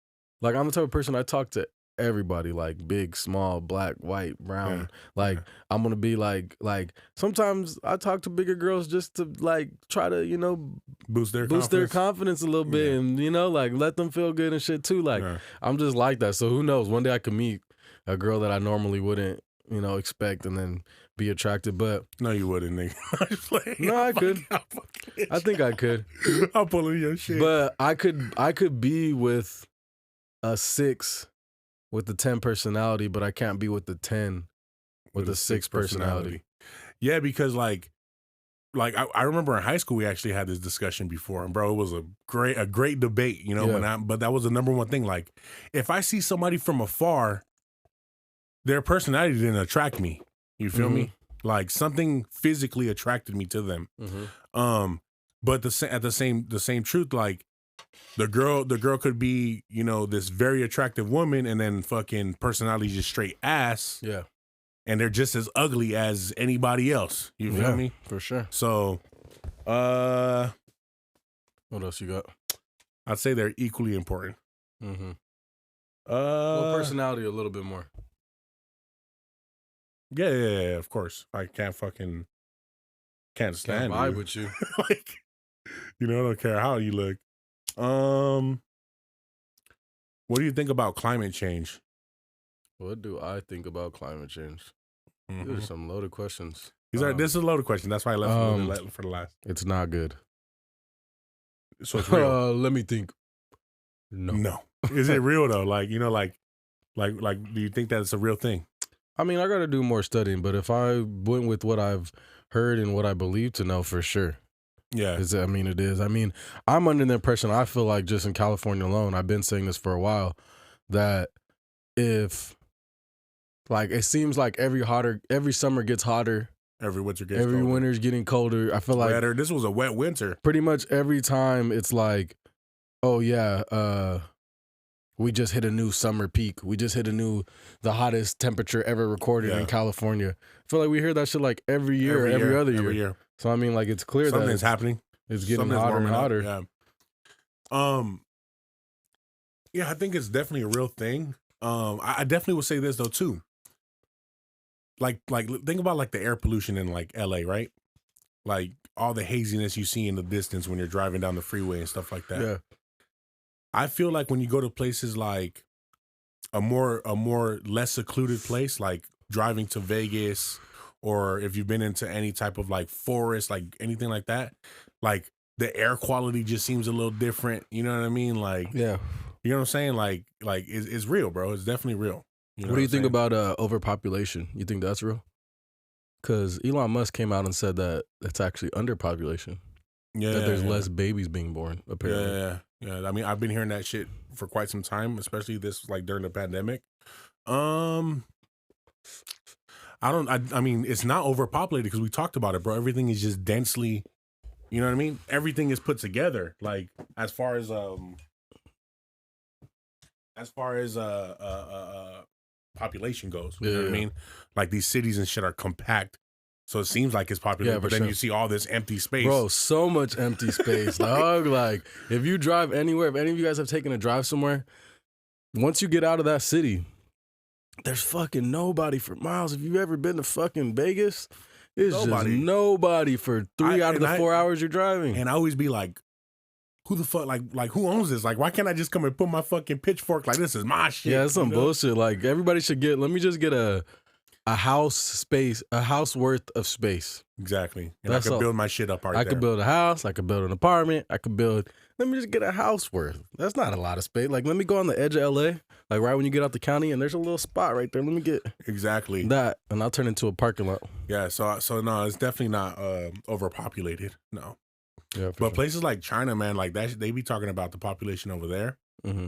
Like I'm the type of person I talk to everybody, like big, small, black, white, brown. Yeah. Like I'm gonna be like sometimes I talk to bigger girls just to like try to, you know, boost their confidence a little bit and, you know, like let them feel good and shit too. Like I'm just like that. So who knows? One day I could meet a girl that I normally wouldn't, you know, expect and then be attracted. But no, you wouldn't, nigga. No, I could. I think I could. I'm pulling your shit. But I could be with a 6 with the 10 personality, but I can't be with the 10 with the 6 personality. Yeah, because like I remember in high school we actually had this discussion before, and bro, it was a great debate, you know. Yeah. But that was the number one thing. Like, if I see somebody from afar, their personality didn't attract me. You feel me? Like something physically attracted me to them. But at the same truth, like. The girl could be, you know, this very attractive woman and then fucking personality just straight ass. Yeah. And they're just as ugly as anybody else. You feel me? For sure. So, what else you got? I'd say they're equally important. Well, personality a little bit more. Yeah, of course. I can't stand vibe with you. Like, you know, I don't care how you look. What do you think about climate change? What do I think about climate change? These are some loaded questions. This is a loaded question. That's why I left for the last. It's not good. So it's real. Let me think. No. Is it real though? Like, you know, like, do you think that it's a real thing? I mean, I got to do more studying, but if I went with what I've heard and what I believe to know for sure. Yeah. It is. I mean, I'm under the impression, I feel like just in California alone, I've been saying this for a while, that if, like, it seems like every summer gets hotter. Every winter gets colder. Winter's getting colder. I feel like. Wetter. This was a wet winter. Pretty much every time it's like, oh yeah, we just hit a new summer peak. We just hit the hottest temperature ever recorded in California. I feel like we hear that shit like every year, every other year. So I mean, like it's clear that something's happening. It's getting hotter and hotter. Yeah, I think it's definitely a real thing. I definitely would say this though too. Like think about like the air pollution in like LA, right? Like all the haziness you see in the distance when you're driving down the freeway and stuff like that. Yeah. I feel like when you go to places like a more less secluded place, like driving to Vegas, or if you've been into any type of like forest, like anything like that, like the air quality just seems a little different. You know what I mean? Like, yeah, you know what I'm saying? Like it's real, bro. It's definitely real. You know what do you think about overpopulation? You think that's real? Because Elon Musk came out and said that it's actually underpopulation. Yeah, that there's yeah. less babies being born. Apparently, Yeah. I mean, I've been hearing that shit for quite some time, especially this like during the pandemic. I mean, it's not overpopulated because we talked about it, bro. Everything is just densely, you know what I mean? Everything is put together. Like as far as population goes, you know what I mean? Like these cities and shit are compact, so it seems like it's populated, but then you see all this empty space, bro. So much empty space, dog. Like if you drive anywhere, if any of you guys have taken a drive somewhere, once you get out of that city, there's fucking nobody for miles. If you've ever been to fucking Vegas, it's just nobody for 3 out of the 4 hours you're driving. And I always be like, who the fuck, like who owns this? Like, why can't I just come and put my fucking pitchfork? Like, this is my shit. Yeah, it's some bullshit. Like, everybody should let me just get a house worth of space. Exactly. And I could build my shit up right there. I could build a house. I could build an apartment. Let me just get a house worth. That's not a lot of space. Like, let me go on the edge of LA, like right when you get out the county, and there's a little spot right there. Let me get that, and I'll turn it into a parking lot. Yeah, so no, it's definitely not overpopulated. No. Yeah, but places like China, man, like that, they be talking about the population over there. Mm-hmm.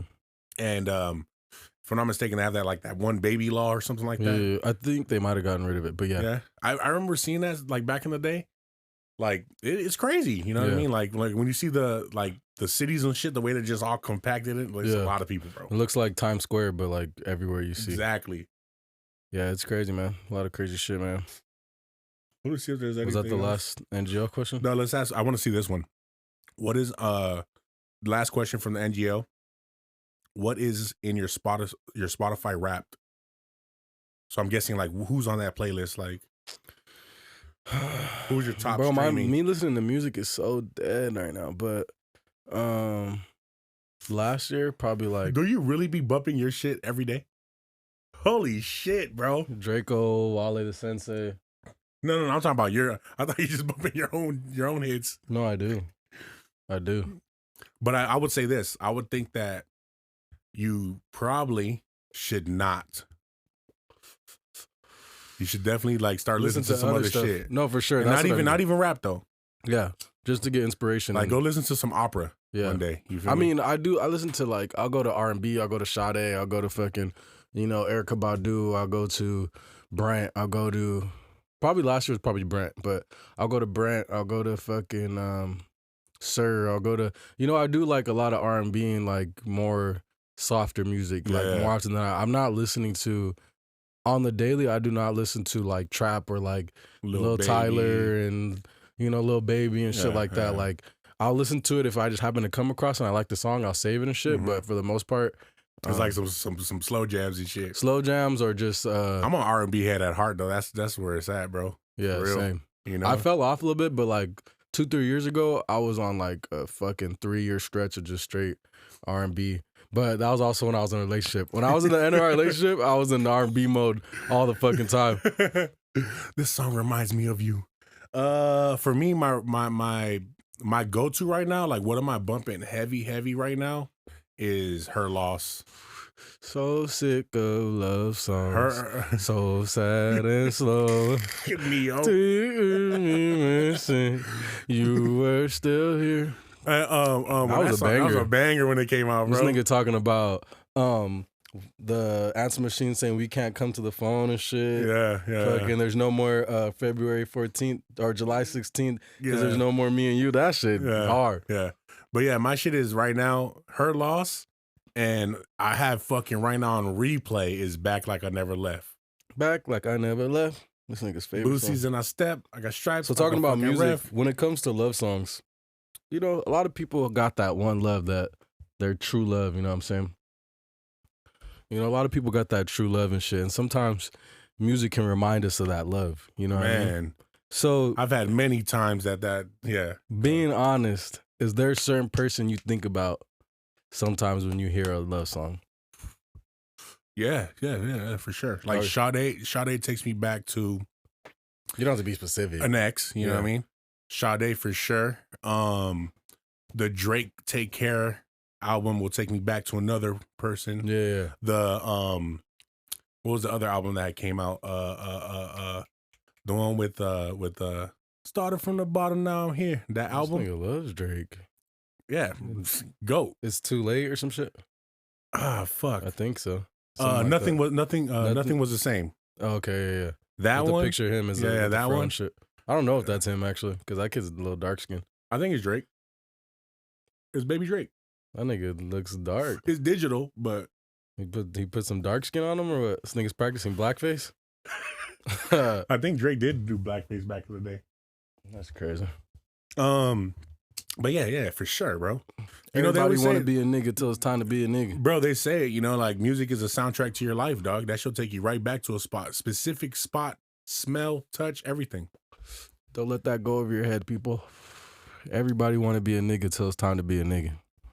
And if I'm not mistaken, they have that one baby law or something like that. Yeah, I think they might have gotten rid of it, but yeah. Yeah, I remember seeing that like back in the day. Like it's crazy, you know what I mean? Like when you see the cities and shit, the way they're just all compacted, there's a lot of people, bro. It looks like Times Square, but like everywhere you see. Exactly. Yeah, it's crazy, man. A lot of crazy shit, man. Let me see if there's anything. Was that the last NGO question? No, let's ask. I want to see this one. What is last question from the NGO? What is in your Spotify Wrapped? So I'm guessing like who's on that playlist? Like who's your top? Bro, streaming? me listening to music is so dead right now. But last year probably like. Do you really be bumping your shit every day? Holy shit, bro! Draco, Wale the Sensei. No, I'm talking about I thought you just bumping your own hits. No, I do. But I would say this. I would think that you probably should not. You should definitely like start listening to some other shit. No, for sure. Not even rap though. Yeah, just to get inspiration. Like go listen to some opera one day. You feel me? Mean, I listen to like I'll go to R&B. I'll go to Sade. I'll go to fucking Erykah Badu. I'll go to Brent. I'll go to. Probably last year was probably Brent, but I'll go to Brent. I'll go to fucking Sir. I'll go to I do like a lot of R&B and like more softer music, like more often than I'm not listening to on the daily. I do not listen to like trap or like Lil Tyler and Lil Baby and shit like that. Like I'll listen to it if I just happen to come across and I like the song, I'll save it and shit. Mm-hmm. But for the most part. It's like some slow jams and shit. Slow jams or just I'm an R&B head at heart though. That's where it's at, bro. Yeah, same. I fell off a little bit, but like 2-3 years ago, I was on like a fucking 3-year stretch of just straight R&B. But that was also when I was in a relationship. When I was in the end of our relationship, I was in R&B mode all the fucking time. This song reminds me of you. For me, my go-to right now, like what am I bumping heavy right now? Is Her Loss. So sick of love songs, so sad and slow. Neo. You were still here. That was a banger when it came out, bro. This nigga talking about the answer machine saying we can't come to the phone and shit. Yeah. Fucking there's no more February 14th or July 16th because there's no more me and you. That shit hard. Yeah. But yeah, my shit is right now Her Loss, and I have fucking right now on replay is Back Like I Never Left. Back Like I Never Left. This nigga's favorite Boosie's and I Step. I got Stripes. So talking about music, when it comes to love songs, a lot of people got that one love that their true love, you know what I'm saying? A lot of people got that true love and shit, and sometimes music can remind us of that love, you know what I mean? So I've had many times that being honest, is there a certain person you think about sometimes when you hear a love song? Yeah, for sure. Like Sade takes me back to. You don't have to be specific. An ex, you know what I mean? Sade for sure. The Drake Take Care album will take me back to another person. Yeah. The what was the other album that came out? The one with Started from the bottom, now I'm here. That album, This nigga loves Drake. yeah, GOAT. It's too late or some shit. Fuck. I think so. Something like nothing that. was nothing. Nothing was the same. Oh, okay, yeah. That With one. the picture of him is Yeah, with the that fro one. and shit. I don't know if that's him actually, because that kid's a little dark skinned. I think it's Drake. It's Baby Drake. That nigga looks dark. It's digital, but He put some dark skin on him, or what? This nigga's practicing blackface. I think Drake did do blackface back in the day. That's crazy. But yeah, for sure, bro. You know, Everybody they want to say, be a nigga till it's time to be a nigga. bro, they say it, you know, like music is a soundtrack to your life, dog. That should take you right back to a specific spot, smell, touch, everything. Don't let that go over your head, people. Everybody want to be a nigga till it's time to be a nigga.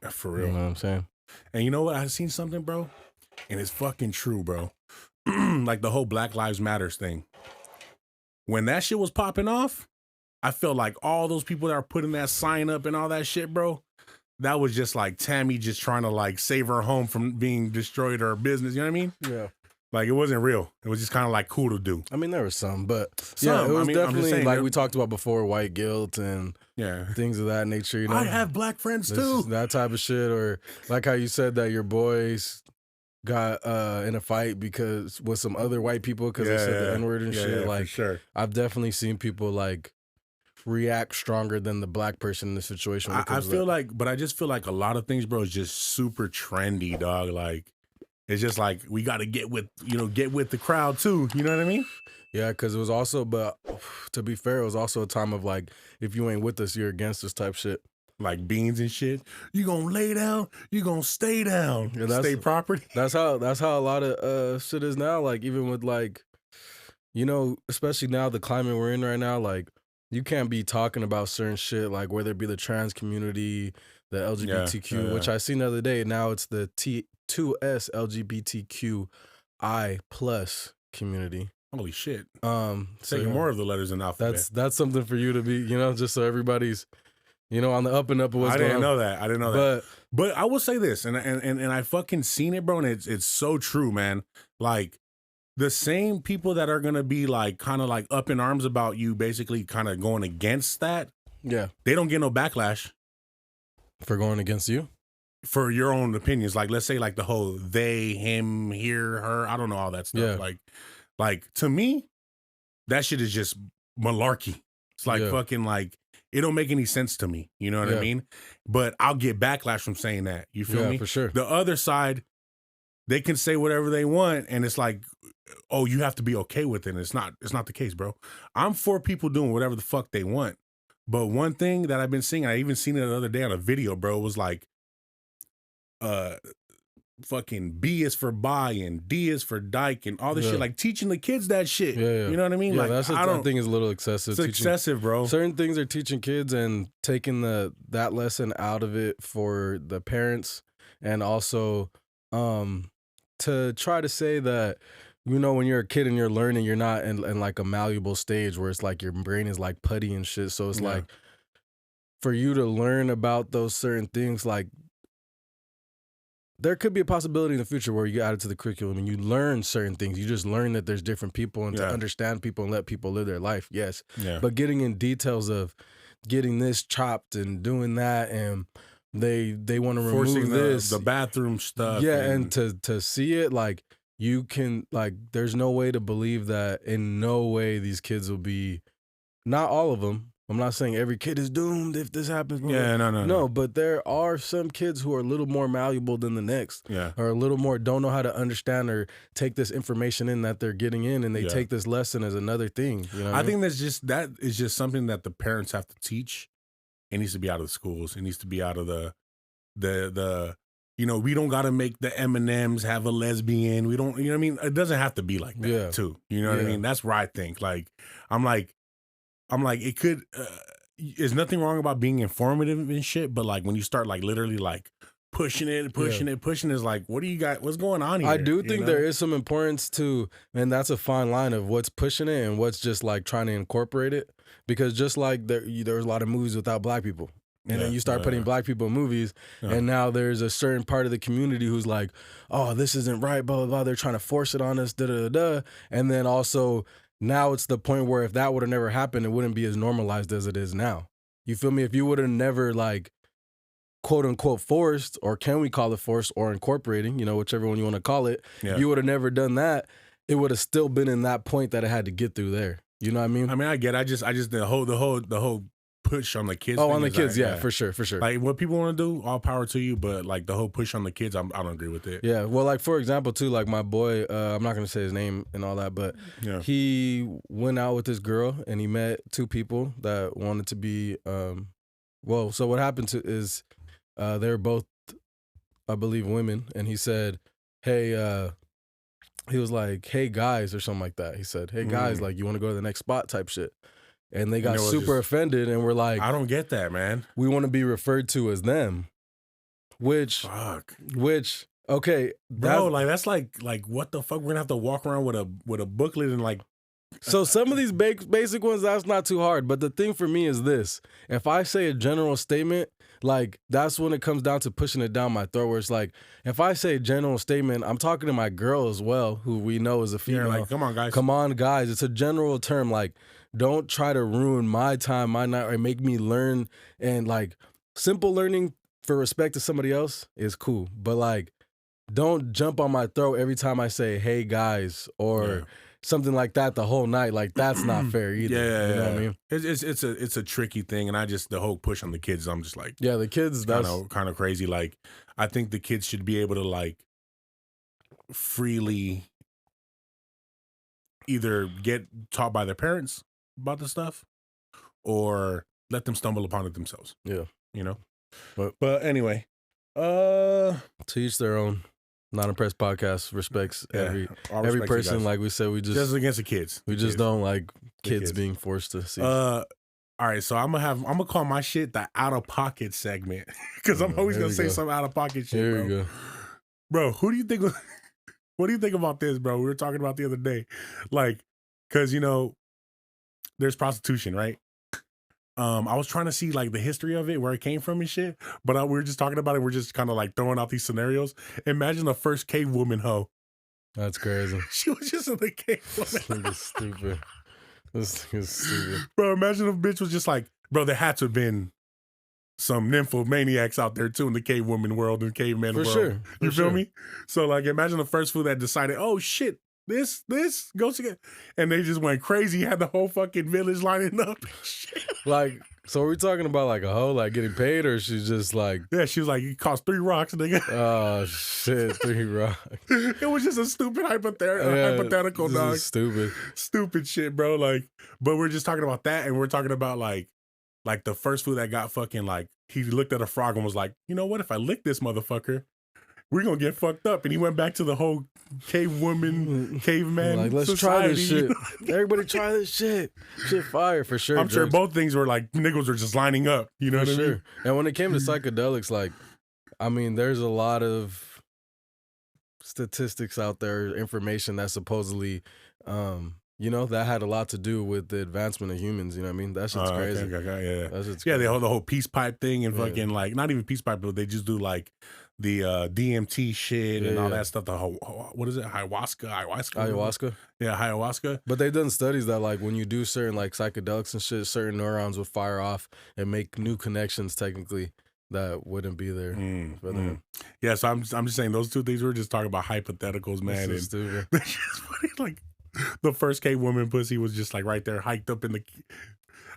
For real. You know what I'm saying? And you know what? I seen something, bro, and it's fucking true, bro. Like the whole Black Lives Matters thing. When that shit was popping off, I felt like all those people that are putting that sign up and all that shit, bro, that was just like Tammy just trying to like save her home from being destroyed or her business. You know what I mean? Yeah. Like it wasn't real. It was just kind of like cool to do. I mean, there was some, but Some. it was I mean, I'm just definitely saying, like we talked about before, white guilt and Yeah. things of that nature. You know, I have black friends too. that type of shit, or like how you said that your boys got in a fight because with some other white people because they said the N-word and shit. Yeah, like, for sure. I've definitely seen people like react stronger than the black person in the situation. when it I comes to feel that. like, but I just feel like a lot of things, bro, is just super trendy, dog. Like it's just like we got to get with the crowd too. You know what I mean? Yeah, because it was also, but to be fair, it was also a time of like, if you ain't with us, you're against us type shit. Like beans and shit. You gonna lay down? You gonna stay down? Yeah, State property. That's how a lot of shit is now. Like even with like, you know, especially now the climate we're in right now, like you can't be talking about certain shit, like whether it be the trans community, the LGBTQ, which I seen the other day. Now it's the T2S LGBTQI plus community. Holy shit! So more of the letters in the alphabet. that's something for you to be, you know, just so everybody's, you know, on the up and up of what's going on. I didn't know that. But I will say this, and I fucking seen it, bro, and it's so true, man. Like the same people that are gonna be like kind of like up in arms about you, basically kind of going against that. Yeah, they don't get no backlash for going against you for your own opinions. Like let's say like the whole they, him, here, her. I don't know all that stuff. Yeah. Like to me, that shit is just malarkey. It's like fucking like. It don't make any sense to me. You know what I mean? But I'll get backlash from saying that. You feel me? Yeah, for sure. The other side, they can say whatever they want, and it's like, oh, you have to be okay with it. And it's not the case, bro. I'm for people doing whatever the fuck they want. But one thing that I've been seeing, I even seen it the other day on a video, bro, was like, fucking B is for bi and D is for dyke and all this shit, like teaching the kids that shit. Yeah. You know what I mean? Yeah, like that's I think is a little excessive. It's excessive, bro. Certain things are teaching kids and taking that lesson out of it for the parents, and also to try to say that, you know, when you're a kid and you're learning, you're not in like a malleable stage where it's like your brain is like putty and shit. So it's like for you to learn about those certain things, like there could be a possibility in the future where you add it to the curriculum and you learn certain things. You just learn that there's different people and to understand people and let people live their life. Yes. Yeah. But getting in details of getting this chopped and doing that, and they want to remove this. The bathroom stuff. Yeah. And to see it, like you can, like, there's no way to believe that in no way these kids will be, not all of them. I'm not saying every kid is doomed if this happens. Yeah, no. No, but there are some kids who are a little more malleable than the next. Yeah. Or a little more don't know how to understand or take this information in that they're getting in, and they take this lesson as another thing. You know I think that is just something that the parents have to teach. It needs to be out of the schools. It needs to be out of the you know, we don't got to make the M&Ms have a lesbian. We don't, you know what I mean? It doesn't have to be like that too. You know what I mean? That's where I think. Like, I'm like, it could, there's nothing wrong about being informative and shit, but like when you start like literally like pushing it, is like, what do you got? What's going on here? I do think there is some importance to, and that's a fine line of what's pushing it and what's just like trying to incorporate it. Because just like there's a lot of movies without black people. And then you start putting black people in movies, and now there's a certain part of the community who's like, oh, this isn't right, blah, blah, blah. They're trying to force it on us, da, da, da, da. And then also now it's the point where if that would have never happened, it wouldn't be as normalized as it is now. You feel me? If you would have never like quote unquote forced, or can we call it forced or incorporating, whichever one you want to call it, if you would have never done that, it would have still been in that point that it had to get through there. You know what I mean? I mean, I get it. I just the whole push on the kids. Oh, on the kids, yeah, for sure. Like what people want to do, all power to you, but like the whole push on the kids, I don't agree with it. Yeah, well, like for example, too, like my boy, I'm not gonna say his name and all that, but he went out with this girl and he met two people that wanted to be. Well, so what happened is they're both, I believe, women, and he said, "Hey," he was like, "Hey guys," or something like that. He said, "Hey guys, like you want to go to the next spot?" type shit. And they got super offended and were like, I don't get that, man. We want to be referred to as them. Which, okay. Bro, like that's like what the fuck? We're gonna have to walk around with a booklet and like. So some of these basic ones, that's not too hard. But the thing for me is this. If I say a general statement, like that's when it comes down to pushing it down my throat, where it's like, if I say a general statement, I'm talking to my girl as well, who we know is a female. Like, come on, guys. Come on, guys. It's a general term. Like, don't try to ruin my time, my night, or make me learn. And like simple learning for respect to somebody else is cool. But like, don't jump on my throat every time I say, hey guys, or something like that the whole night. Like that's not fair either. Yeah, you know what I mean? It's a tricky thing, and the whole push on the kids, I'm just like, the kids, that's kind of crazy. Like, I think the kids should be able to like freely either get taught by their parents about the stuff, or let them stumble upon it themselves. Yeah, But anyway, to each their own. Not Impressed podcast respects every person. Like we said, we just against the kids. We just don't like kids being forced to see. All right, so I'm gonna call my shit the out of pocket segment because I'm always gonna say some out of pocket shit. Here we go, bro. Who do you think? What do you think about this, bro? We were talking about the other day, like, because there's prostitution, right? I was trying to see like the history of it, where it came from and shit, but we were just talking about it. We're just kind of like throwing out these scenarios. Imagine the first cave woman hoe. That's crazy. She was just in the cave woman. This is stupid. Bro, imagine if a bitch was just like, bro, there had to have been some nymphomaniacs out there too in the cave woman world and caveman world. Sure. You feel me? So like, imagine the first fool that decided, oh shit, this goes together, and they just went crazy. Had the whole fucking village lining up. Like, so are we talking about like a hoe like getting paid, or she's just like? Yeah, she was like, it cost 3 rocks, nigga. Oh shit, 3 rocks. It was just a stupid hypothetical, dog. Is stupid shit, bro. Like, but we're just talking about that, and we're talking about like the first fool that got fucking like, he looked at a frog and was like, you know what? If I lick this motherfucker, we're gonna get fucked up. And he went back to the whole cavewoman, caveman. Like, let's try this shit. Everybody try this shit. Shit fire for sure. I'm sure both things were like, niggas were just lining up. You know what I mean? And when it came to psychedelics, like, I mean, there's a lot of statistics out there, information that supposedly, that had a lot to do with the advancement of humans. You know what I mean? That shit's crazy. Okay, that shit's crazy. The whole peace pipe thing and fucking like, not even peace pipe, but they just do like the DMT shit and all that stuff. The whole, what is it? Ayahuasca. Yeah, ayahuasca. But they've done studies that like when you do certain like psychedelics and shit, certain neurons will fire off and make new connections technically that wouldn't be there for them. Yeah, so I'm just saying those two things. We're just talking about hypotheticals, man. This is stupid. It's just funny, like the first cave woman pussy was just like right there, hiked up in the.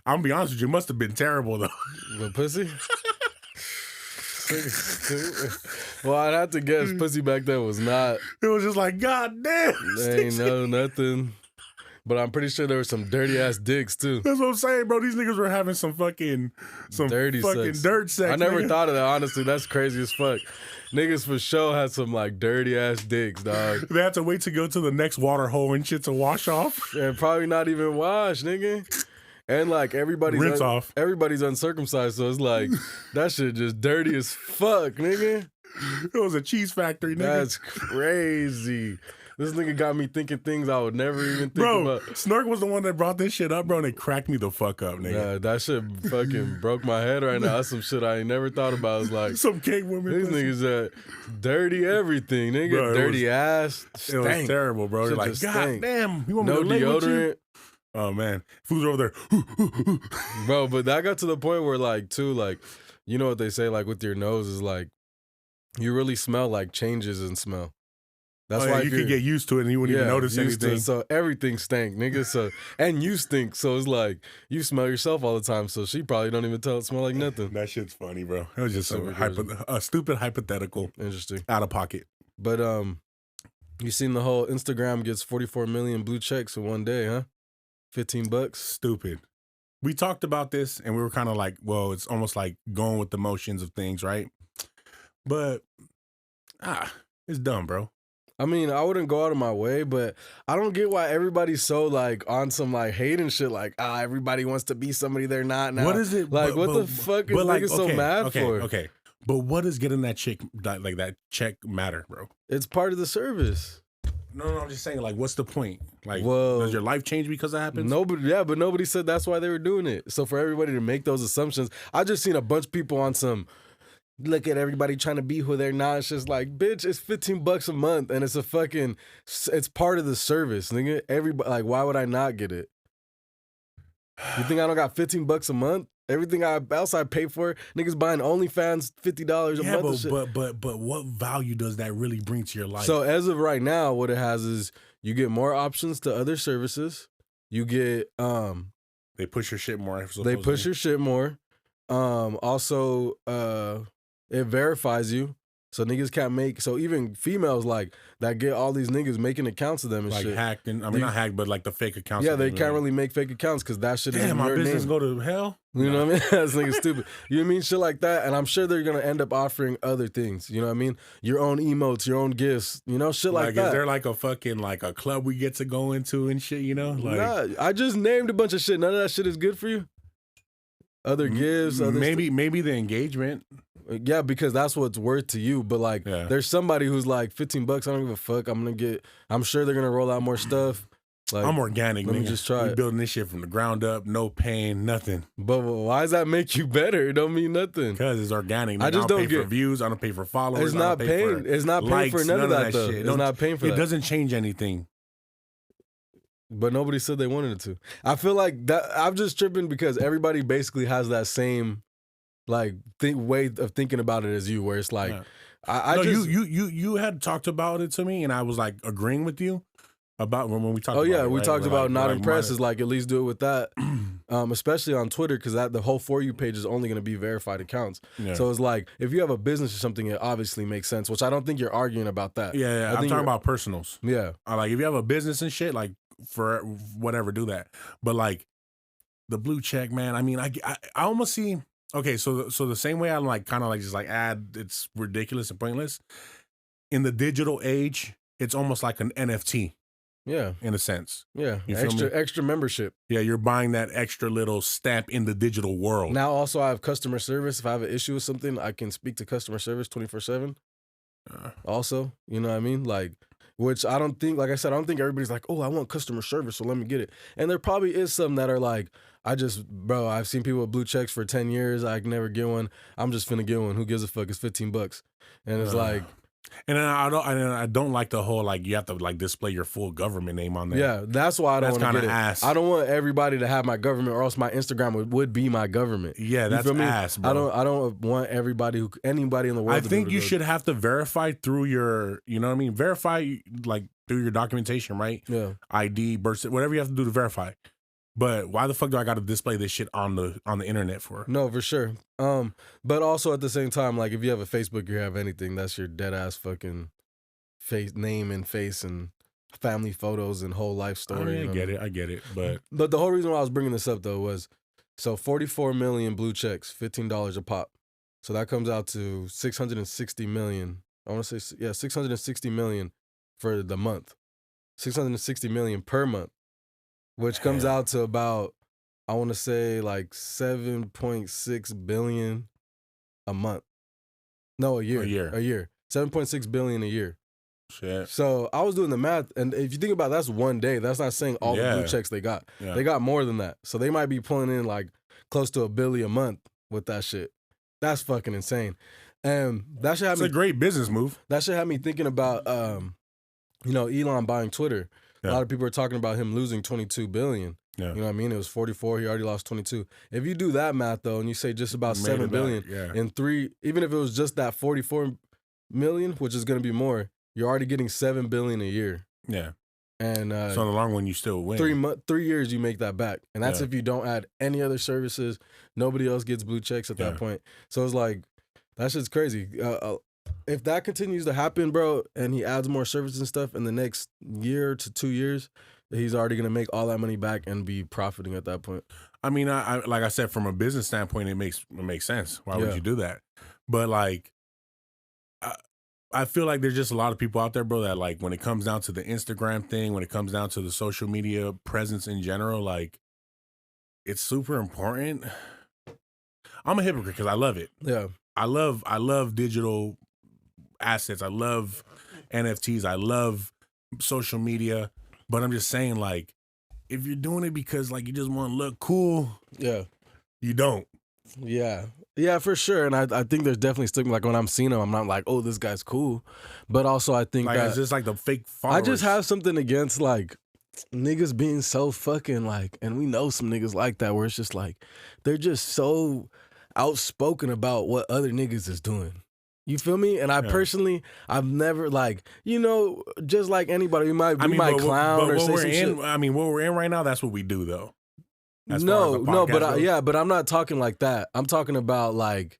I'm gonna be honest with you, it must have been terrible though. The pussy. Well, I'd have to guess pussy back then was not. It was just like, God damn. They ain't know nothing. But I'm pretty sure there were some dirty ass dicks too. That's what I'm saying, bro. These niggas were having some dirty fucking dirt sex. I never thought of that, honestly. That's crazy as fuck. Niggas for sure had some like dirty ass dicks, dog. They had to wait to go to the next water hole and shit to wash off. And probably not even wash, nigga. And like everybody's uncircumcised, so it's like that shit just dirty as fuck, nigga. It was a cheese factory, nigga. That's crazy. This nigga got me thinking things I would never even think about. Snark was the one that brought this shit up, bro, and it cracked me the fuck up, nigga. Yeah, that shit fucking broke my head right now. That's some shit I ain't never thought about. It's like some cake women. These niggas that dirty everything, nigga. Bro, dirty ass. It was terrible, bro. Like, God damn, you want no me to lay deodorant. with you? Oh man, fools are over there. Bro, but that got to the point where like too, like, you know what they say, like with your nose is like you really smell like changes in smell. That's why you could get used to it and you wouldn't even notice anything. So everything stank, nigga. So and you stink. So it's like you smell yourself all the time. So she probably don't even tell it smell like nothing. That shit's funny, bro. It was just a stupid hypothetical. Interesting. Out of pocket. But you seen the whole Instagram gets 44 million blue checks in one day, huh? $15. Stupid. We talked about this and we were kind of like, well, it's almost like going with the motions of things, right? But it's dumb, bro. I mean, I wouldn't go out of my way, but I don't get why everybody's so like on some like hate and shit. Like, everybody wants to be somebody they're not now. What is it? Like, what the fuck is niggas so mad for? Okay. But what is getting that chick like that check matter, bro? It's part of the service. No, I'm just saying, like, what's the point? Like, well, does your life change because that happens? But nobody said that's why they were doing it. So for everybody to make those assumptions, I just seen a bunch of people on some. Look at everybody trying to be who they're not. It's just like, bitch, it's $15 a month and it's part of the service, nigga. Everybody, like, why would I not get it? You think I don't got $15 a month? Everything else I pay for, niggas buying OnlyFans $50 a month. But what value does that really bring to your life? So as of right now, what it has is you get more options to other services. You get they push your shit more. They push your shit more. Also, it verifies you. So niggas can't make, so even females like that get all these niggas making accounts of them and like shit. Hacked and not hacked, but like the fake accounts. Yeah, they can't really make fake accounts because that shit is in my your business name. go to hell. You know what I mean? That's nigga stupid. You know what I mean? Shit like that. And I'm sure they're gonna end up offering other things. You know what I mean? Your own emotes, your own gifts, you know, shit like that. Is there like a fucking like a club we get to go into and shit, you know? Like, nah, I just named a bunch of shit. None of that shit is good for you. Other gifts, maybe the engagement. Yeah, because that's what's worth to you. But like, there's somebody who's like $15. I don't give a fuck. I'm sure they're gonna roll out more stuff. Like, I'm organic. Let me just try it. Building this shit from the ground up, no pain, nothing. But why does that make you better? It don't mean nothing. Because it's organic. I just don't pay for views. I don't pay for followers. It's not paying. It's not paying for none of that though. It's not paying for that. It doesn't change anything. But nobody said they wanted it to. I feel like that. I'm just tripping because everybody basically has that same like way of thinking about it as you, where it's like, you had talked about it to me, and I was like agreeing with you about when we talked. Oh about yeah, it, we right? talked about like, not impressed is like at least do it with that, especially on Twitter because the whole For You page is only going to be verified accounts. Yeah. So it's like if you have a business or something, it obviously makes sense. Which I don't think you're arguing about that. Yeah, I'm talking about personals. Yeah, like if you have a business and shit, like for whatever, do that. But like the blue check, man. I mean, I almost see. Okay, so the same way I'm like kind of like just like it's ridiculous and pointless. In the digital age, it's almost like an NFT. Yeah, in a sense. Yeah, extra membership. Yeah, you're buying that extra little stamp in the digital world. Now, also, I have customer service. If I have an issue with something, I can speak to customer service 24/7. Also, you know what I mean? Like, which I don't think, like I said, I don't think everybody's like, oh, I want customer service, so let me get it. And there probably is some that are like, I've seen people with blue checks for 10 years. I can never get one. I'm just finna get one. Who gives a fuck? It's $15. And it's like. And I don't like the whole like you have to like display your full government name on there. Yeah, that's why I don't want to get it. Ass. I don't want everybody to have my government, or else my Instagram would be my government. Yeah, that's ass, bro. I don't want anybody in the world. I think you should have to verify through your, you know what I mean? Verify like through your documentation, right? Yeah, ID, birth, whatever you have to do to verify. But why the fuck do I got to display this shit on the internet for? No, for sure. But also at the same time, like if you have a Facebook, you have anything, that's your dead ass fucking face, name and face and family photos and whole life story. I get it. But the whole reason why I was bringing this up though was, so 44 million blue checks, $15 a pop. So that comes out to 660 million. I want to say, 660 million for the month. 660 million per month. Which comes out to about, I want to say like 7.6 billion a month. No, a year. A year. 7.6 billion a year. Shit. So I was doing the math, and if you think about it, that's one day. That's not saying all the blue checks they got. Yeah. They got more than that. So they might be pulling in like close to $1 billion a month with that shit. That's fucking insane. And that should have It's a great business move. That should have me thinking about Elon buying Twitter. Yeah. A lot of people are talking about him losing $22 billion. Yeah. You know what I mean? It was 44. He already lost 22. If you do that math though, and you say just about 7 billion in 3, even if it was just that 44 million, which is going to be more, you're already getting 7 billion a year. Yeah. And so in the long run, you still win. 3 years, you make that back, and that's if you don't add any other services. Nobody else gets blue checks at that point. So it's like that shit's crazy. If that continues to happen, bro, and he adds more services and stuff in the next year to 2 years, he's already gonna make all that money back and be profiting at that point. I mean, I like I said, from a business standpoint, it makes sense. Why would you do that? But like, I feel like there's just a lot of people out there, bro, that like when it comes down to the Instagram thing, when it comes down to the social media presence in general, like it's super important. I'm a hypocrite because I love it. Yeah. I love digital assets. I love NFTs. I love social media. But I'm just saying, like, if you're doing it because like you just want to look cool, you don't. Yeah, for sure. And I think there's definitely stigma. Like when I'm seeing him, I'm not like, oh, this guy's cool. But also I think like that it's just like the fake followers. I just have something against like niggas being so fucking like, and we know some niggas like that where it's just like they're just so outspoken about what other niggas is doing. You feel me? And I personally, I've never like, you know, just like anybody, we might clown or say some shit. I mean, what we're in right now, that's what we do though. No, but I'm not talking like that. I'm talking about like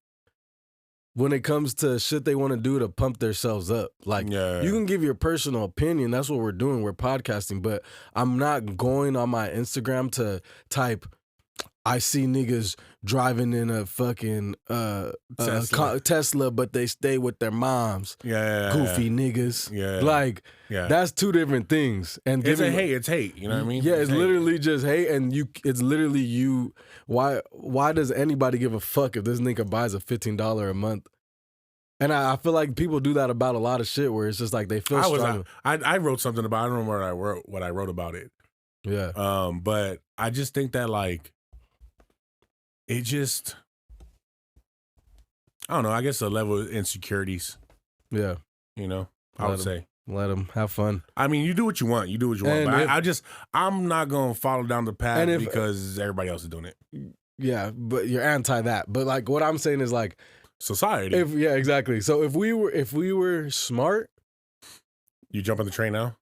when it comes to shit they want to do to pump themselves up. Like you can give your personal opinion. That's what we're doing. We're podcasting, but I'm not going on my Instagram to type, I see niggas driving in a fucking Tesla, but they stay with their moms. Goofy niggas. That's two different things. And it's hate. You know what I mean? Yeah, it's literally just hate, and it's literally you. Why does anybody give a fuck if this nigga buys a $15 a month? And I feel like people do that about a lot of shit where it's just like they feel strong. I wrote something about. I don't remember what I wrote about it. Yeah. But I just think that like. It just, I don't know. I guess a level of insecurities. Yeah. You know, I would say. Let them have fun. I mean, you do what you want. But I'm not going to follow down the path because everybody else is doing it. Yeah, but you're anti that. But like what I'm saying is like. Society. Yeah, exactly. So if we were smart. You jump on the train now?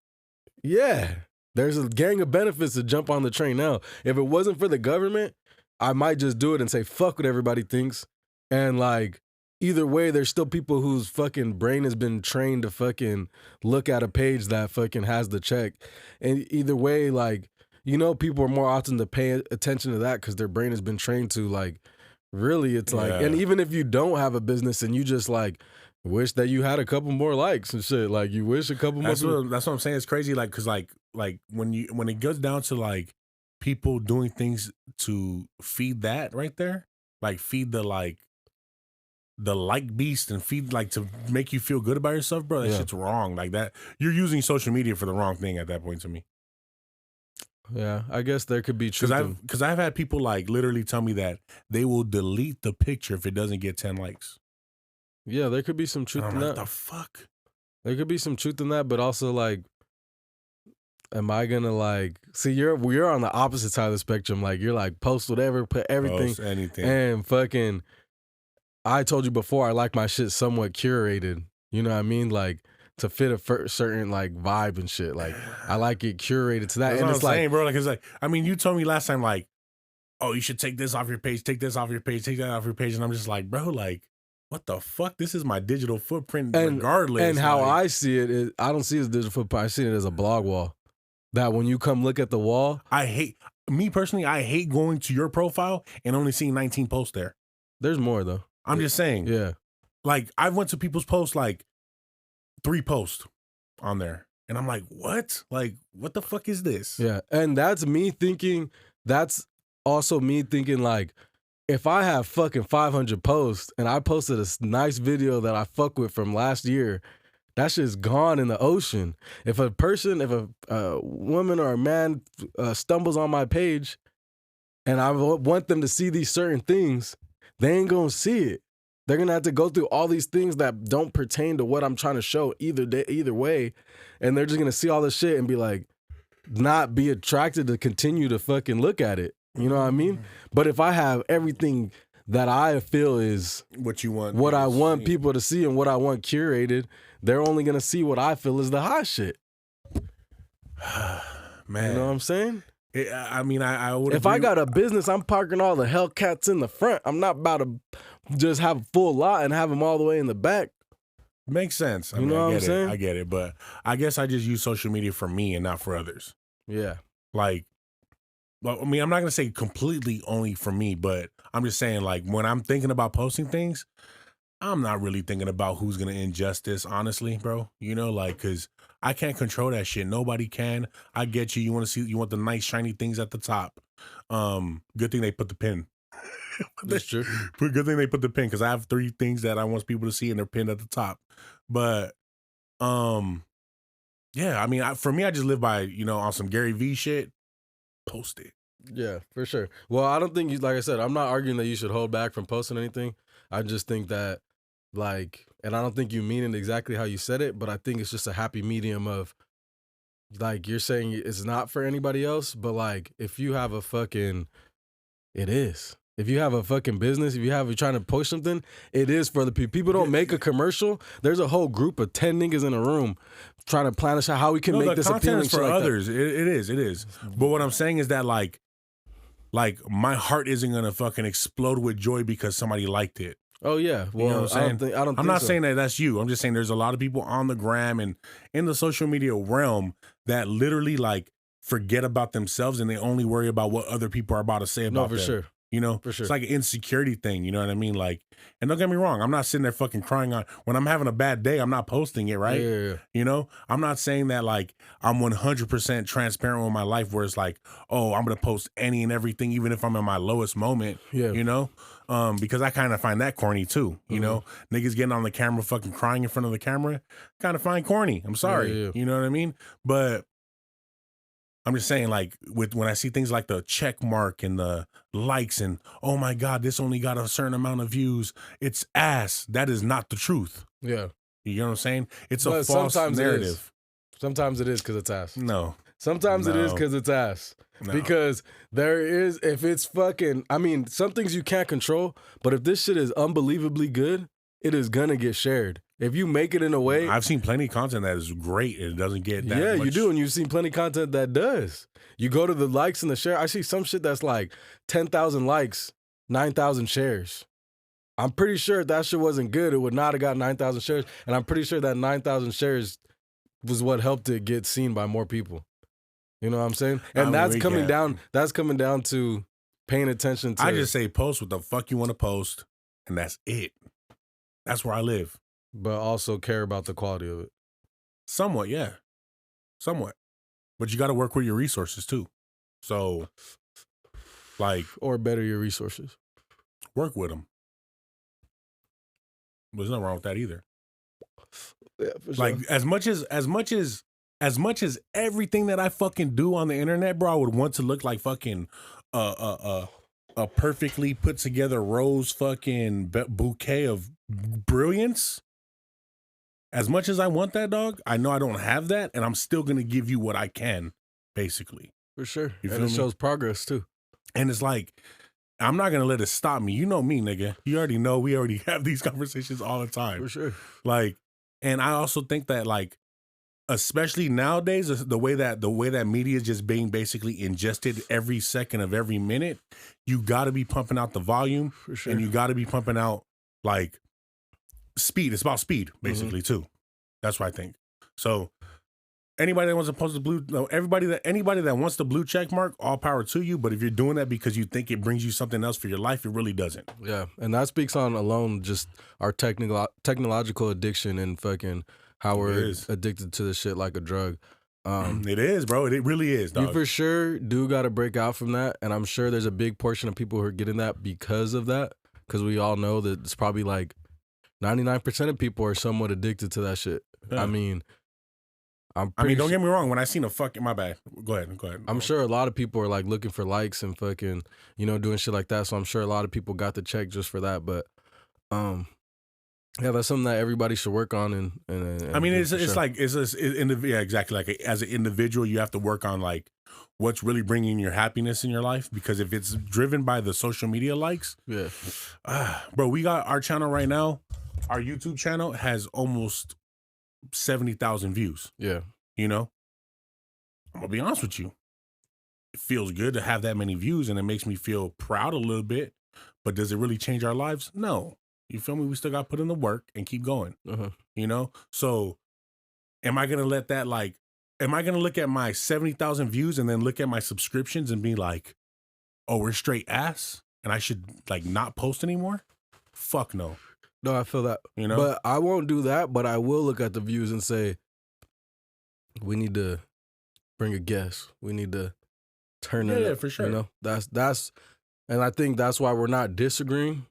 Yeah. There's a gang of benefits to jump on the train now. If it wasn't for the government, I might just do it and say, fuck what everybody thinks. And like, either way, there's still people whose fucking brain has been trained to fucking look at a page that fucking has the check. And either way, like, you know, people are more often to pay attention to that because their brain has been trained to like, really, it's like, and even if you don't have a business and you just like, wish that you had a couple more likes and shit, like you wish a couple more. That's what I'm saying. It's crazy. Like, cause like when it goes down to like, people doing things to feed that right there, like feed the like beast and feed like to make you feel good about yourself, bro. That shit's wrong. Like that, you're using social media for the wrong thing at that point to me. Yeah, I guess there could be truth. Because I've had people like literally tell me that they will delete the picture if it doesn't get 10 likes. Yeah, there could be some truth in that. What the fuck? There could be some truth in that, but also like, am I gonna like see you're on the opposite side of the spectrum? Like you're like post whatever, put everything, post anything, and fucking. I told you before I like my shit somewhat curated. You know what I mean? Like to fit a certain like vibe and shit. Like I like it curated to that. That's and what it's I'm like, saying, bro. Like it's like I mean, you told me last time like, oh, you should take this off your page, take this off your page, take that off your page, and I'm just like, bro, like. What the fuck? This is my digital footprint regardless. And how I see it is, I don't see it as digital footprint. I see it as a blog wall. That when you come look at the wall. I hate going to your profile and only seeing 19 posts there. There's more though. I'm just saying. Yeah. Like I went to people's posts like 3 posts on there. And I'm like, what? Like, what the fuck is this? Yeah. And that's also me thinking like, if I have fucking 500 posts and I posted a nice video that I fuck with from last year, that shit's gone in the ocean. If a woman or a man stumbles on my page and I want them to see these certain things, they ain't gonna see it. They're gonna have to go through all these things that don't pertain to what I'm trying to show either way. And they're just gonna see all this shit and be like, not be attracted to continue to fucking look at it. You know what I mean? But if I have everything that I feel is what you want, what I want people to see and what I want curated, they're only gonna see what I feel is the hot shit. Man, you know what I'm saying? I mean, I would. If I got a business, I'm parking all the Hellcats in the front. I'm not about to just have a full lot and have them all the way in the back. Makes sense. You know what I'm saying? I get it, but I guess I just use social media for me and not for others. Yeah. Like, well, I mean, I'm not gonna say completely only for me, but I'm just saying, like, when I'm thinking about posting things, I'm not really thinking about who's gonna ingest this, honestly, bro. You know, like, because I can't control that shit. Nobody can. I get you. You want to see, you want the nice shiny things at the top. Good thing they put the pin. That's true. Good thing they put the pin, because I have 3 things that I want people to see and they're pinned at the top. But yeah, I mean, for me, I just live by, you know, on some Gary V shit. Post it. Yeah, for sure. Well, I don't think you, like I said, I'm not arguing that you should hold back from posting anything. I just think that, like, and I don't think you mean it exactly how you said it, but I think it's just a happy medium of, like, you're saying it's not for anybody else, but like, if you have a fucking, it is. If you have a fucking business, if you're trying to post something, it is for the people. People don't make a commercial. There's a whole group of 10 niggas in a room trying to plan how we can make this appealing. For others. It is. But what I'm saying is that like my heart isn't gonna fucking explode with joy because somebody liked it. Oh yeah. Well, you know what I'm saying? I'm not saying that that's you. I'm just saying there's a lot of people on the gram and in the social media realm that literally like forget about themselves and they only worry about what other people are about to say about them. No, for sure. You know, for sure. It's like an insecurity thing. You know what I mean? Like, and don't get me wrong. I'm not sitting there fucking crying on when I'm having a bad day. I'm not posting it, right? Yeah. You know, I'm not saying that like I'm 100% transparent with my life where it's like, oh, I'm going to post any and everything, even if I'm in my lowest moment, you know, because I kind of find that corny too. You know, niggas getting on the camera, fucking crying in front of the camera, kind of find corny. I'm sorry. You know what I mean? But I'm just saying, like, when I see things like the check mark and the likes and, oh my God, this only got a certain amount of views, it's ass. That is not the truth. Yeah. You know what I'm saying? It's a false narrative. Sometimes it is because it's ass. No. Sometimes it is because it's ass. No. Because there is, if it's fucking, I mean, some things you can't control, but if this shit is unbelievably good, it is gonna get shared. If you make it in a way, I've seen plenty of content that is great and it doesn't get that much. Yeah, you do, and you've seen plenty of content that does. You go to the likes and the share. I see some shit that's like 10,000 likes, 9,000 shares. I'm pretty sure if that shit wasn't good, it would not have got 9,000 shares, and I'm pretty sure that 9,000 shares was what helped it get seen by more people. You know what I'm saying? And that's coming down. That's coming down to paying attention to. I just say post what the fuck you want to post, and that's it. That's where I live. But also care about the quality of it. Somewhat, yeah. Somewhat. But you got to work with your resources too. So, like. Or better your resources. Work with them. There's nothing wrong with that either. Yeah, for sure. Like, as much as everything that I fucking do on the internet, bro, I would want to look like fucking a perfectly put together rose fucking bouquet of brilliance. As much as I want that, dog, I know I don't have that, and I'm still gonna give you what I can, basically. For sure. You and it shows progress too. And it's like, I'm not gonna let it stop me. You know me, nigga. You already know we already have these conversations all the time. For sure. Like, and I also think that, like, especially nowadays, the way that media is just being basically ingested every second of every minute, you got to be pumping out the volume, for sure, and you got to be pumping out like speed. It's about speed, basically, too. That's what I think. So anybody that wants to post the blue, anybody that wants the blue check mark, all power to you. But if you're doing that because you think it brings you something else for your life, it really doesn't. Yeah, and that speaks on alone just our technological addiction and fucking how we're addicted to this shit like a drug. It is, bro. It really is, dog. You for sure do got to break out from that, and I'm sure there's a big portion of people who are getting that because of that, because we all know that it's probably like 99% of people are somewhat addicted to that shit. Yeah. I mean, don't get me wrong. When I seen my bad. Go ahead. I'm sure a lot of people are like looking for likes and fucking, doing shit like that. So I'm sure a lot of people got the check just for that. But Yeah, that's something that everybody should work on. And I mean, it's sure. like yeah, exactly. Like as an individual, you have to work on like what's really bringing your happiness in your life. Because if it's driven by the social media likes, Yeah. Bro, we got our channel right now. Our YouTube channel has almost 70,000 views. Yeah. You know, I'm gonna be honest with you. It feels good to have that many views, and it makes me feel proud a little bit. But does it really change our lives? No. You feel me? We still got to put in the work and keep going. You know? So am I going to let that am I going to look at my 70,000 views and then look at my subscriptions and be like, oh, we're straight ass and I should like not post anymore? Fuck no. No, I feel that. You know? But I won't do that, but I will look at the views and say, we need to bring a guest. We need to turn it up. Yeah, for sure. You know, that's, and I think that's why we're not disagreeing,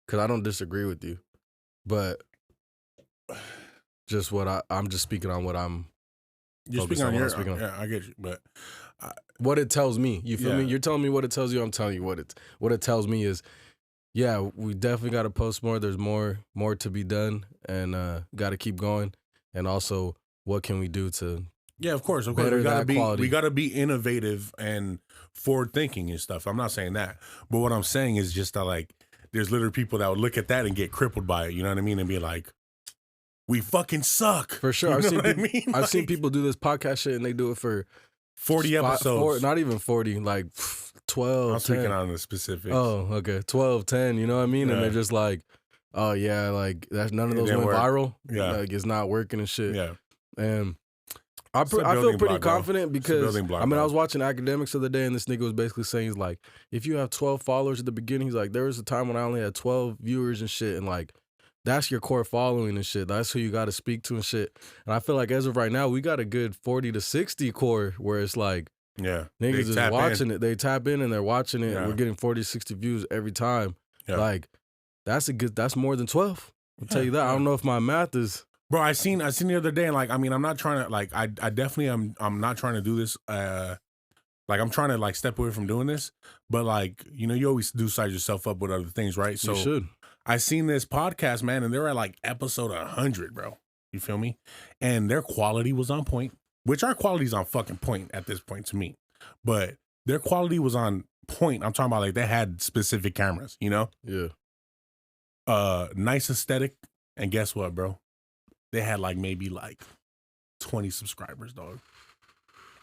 because I don't disagree with you, but just I'm just speaking on what I'm. You're speaking on yeah, I get you, but what it tells me, you feel me? You're telling me what it tells you. I'm telling you what it tells me is, yeah, we definitely got to post more. There's more to be done, and got to keep going. And also, what can we do to? Yeah, of course. We gotta be innovative and forward thinking and stuff. I'm not saying that, but what I'm saying is just that like there's literally people that would look at that and get crippled by it. You know what I mean? And be like, we fucking suck. For sure. I've seen people do this podcast shit and they do it for 40 episodes. Not even 40, like 12. I'm speaking on the specifics. Oh, okay. 12, 10, you know what I mean? Yeah. And they're just like, oh yeah, like that's none of those went viral. Yeah. Like it's not working and shit. Yeah. And I feel pretty confident because, I was watching Academics the other day and this nigga was basically saying, he's like, if you have 12 followers at the beginning, he's like, there was a time when I only had 12 viewers and shit, and like, that's your core following and shit. That's who you got to speak to and shit. And I feel like as of right now, we got a good 40 to 60 core where it's like, yeah, niggas is watching it. They tap in and they're watching it. Yeah. We're getting 40 to 60 views every time. Yeah. Like, that's more than 12. I'll tell you that. I don't know if my math is... Bro, I seen the other day, and like, I mean, I'm not trying to like, I definitely I'm not trying to do this. Like, I'm trying to like step away from doing this, but like, you know, you always do size yourself up with other things, right? So you should. I seen this podcast, man, and they're at like episode 100, bro. You feel me? And their quality was on point, which our quality's on fucking point at this point to me, but their quality was on point. I'm talking about like they had specific cameras, you know? Yeah. Nice aesthetic, and guess what, bro? They had like maybe like 20 subscribers, dog.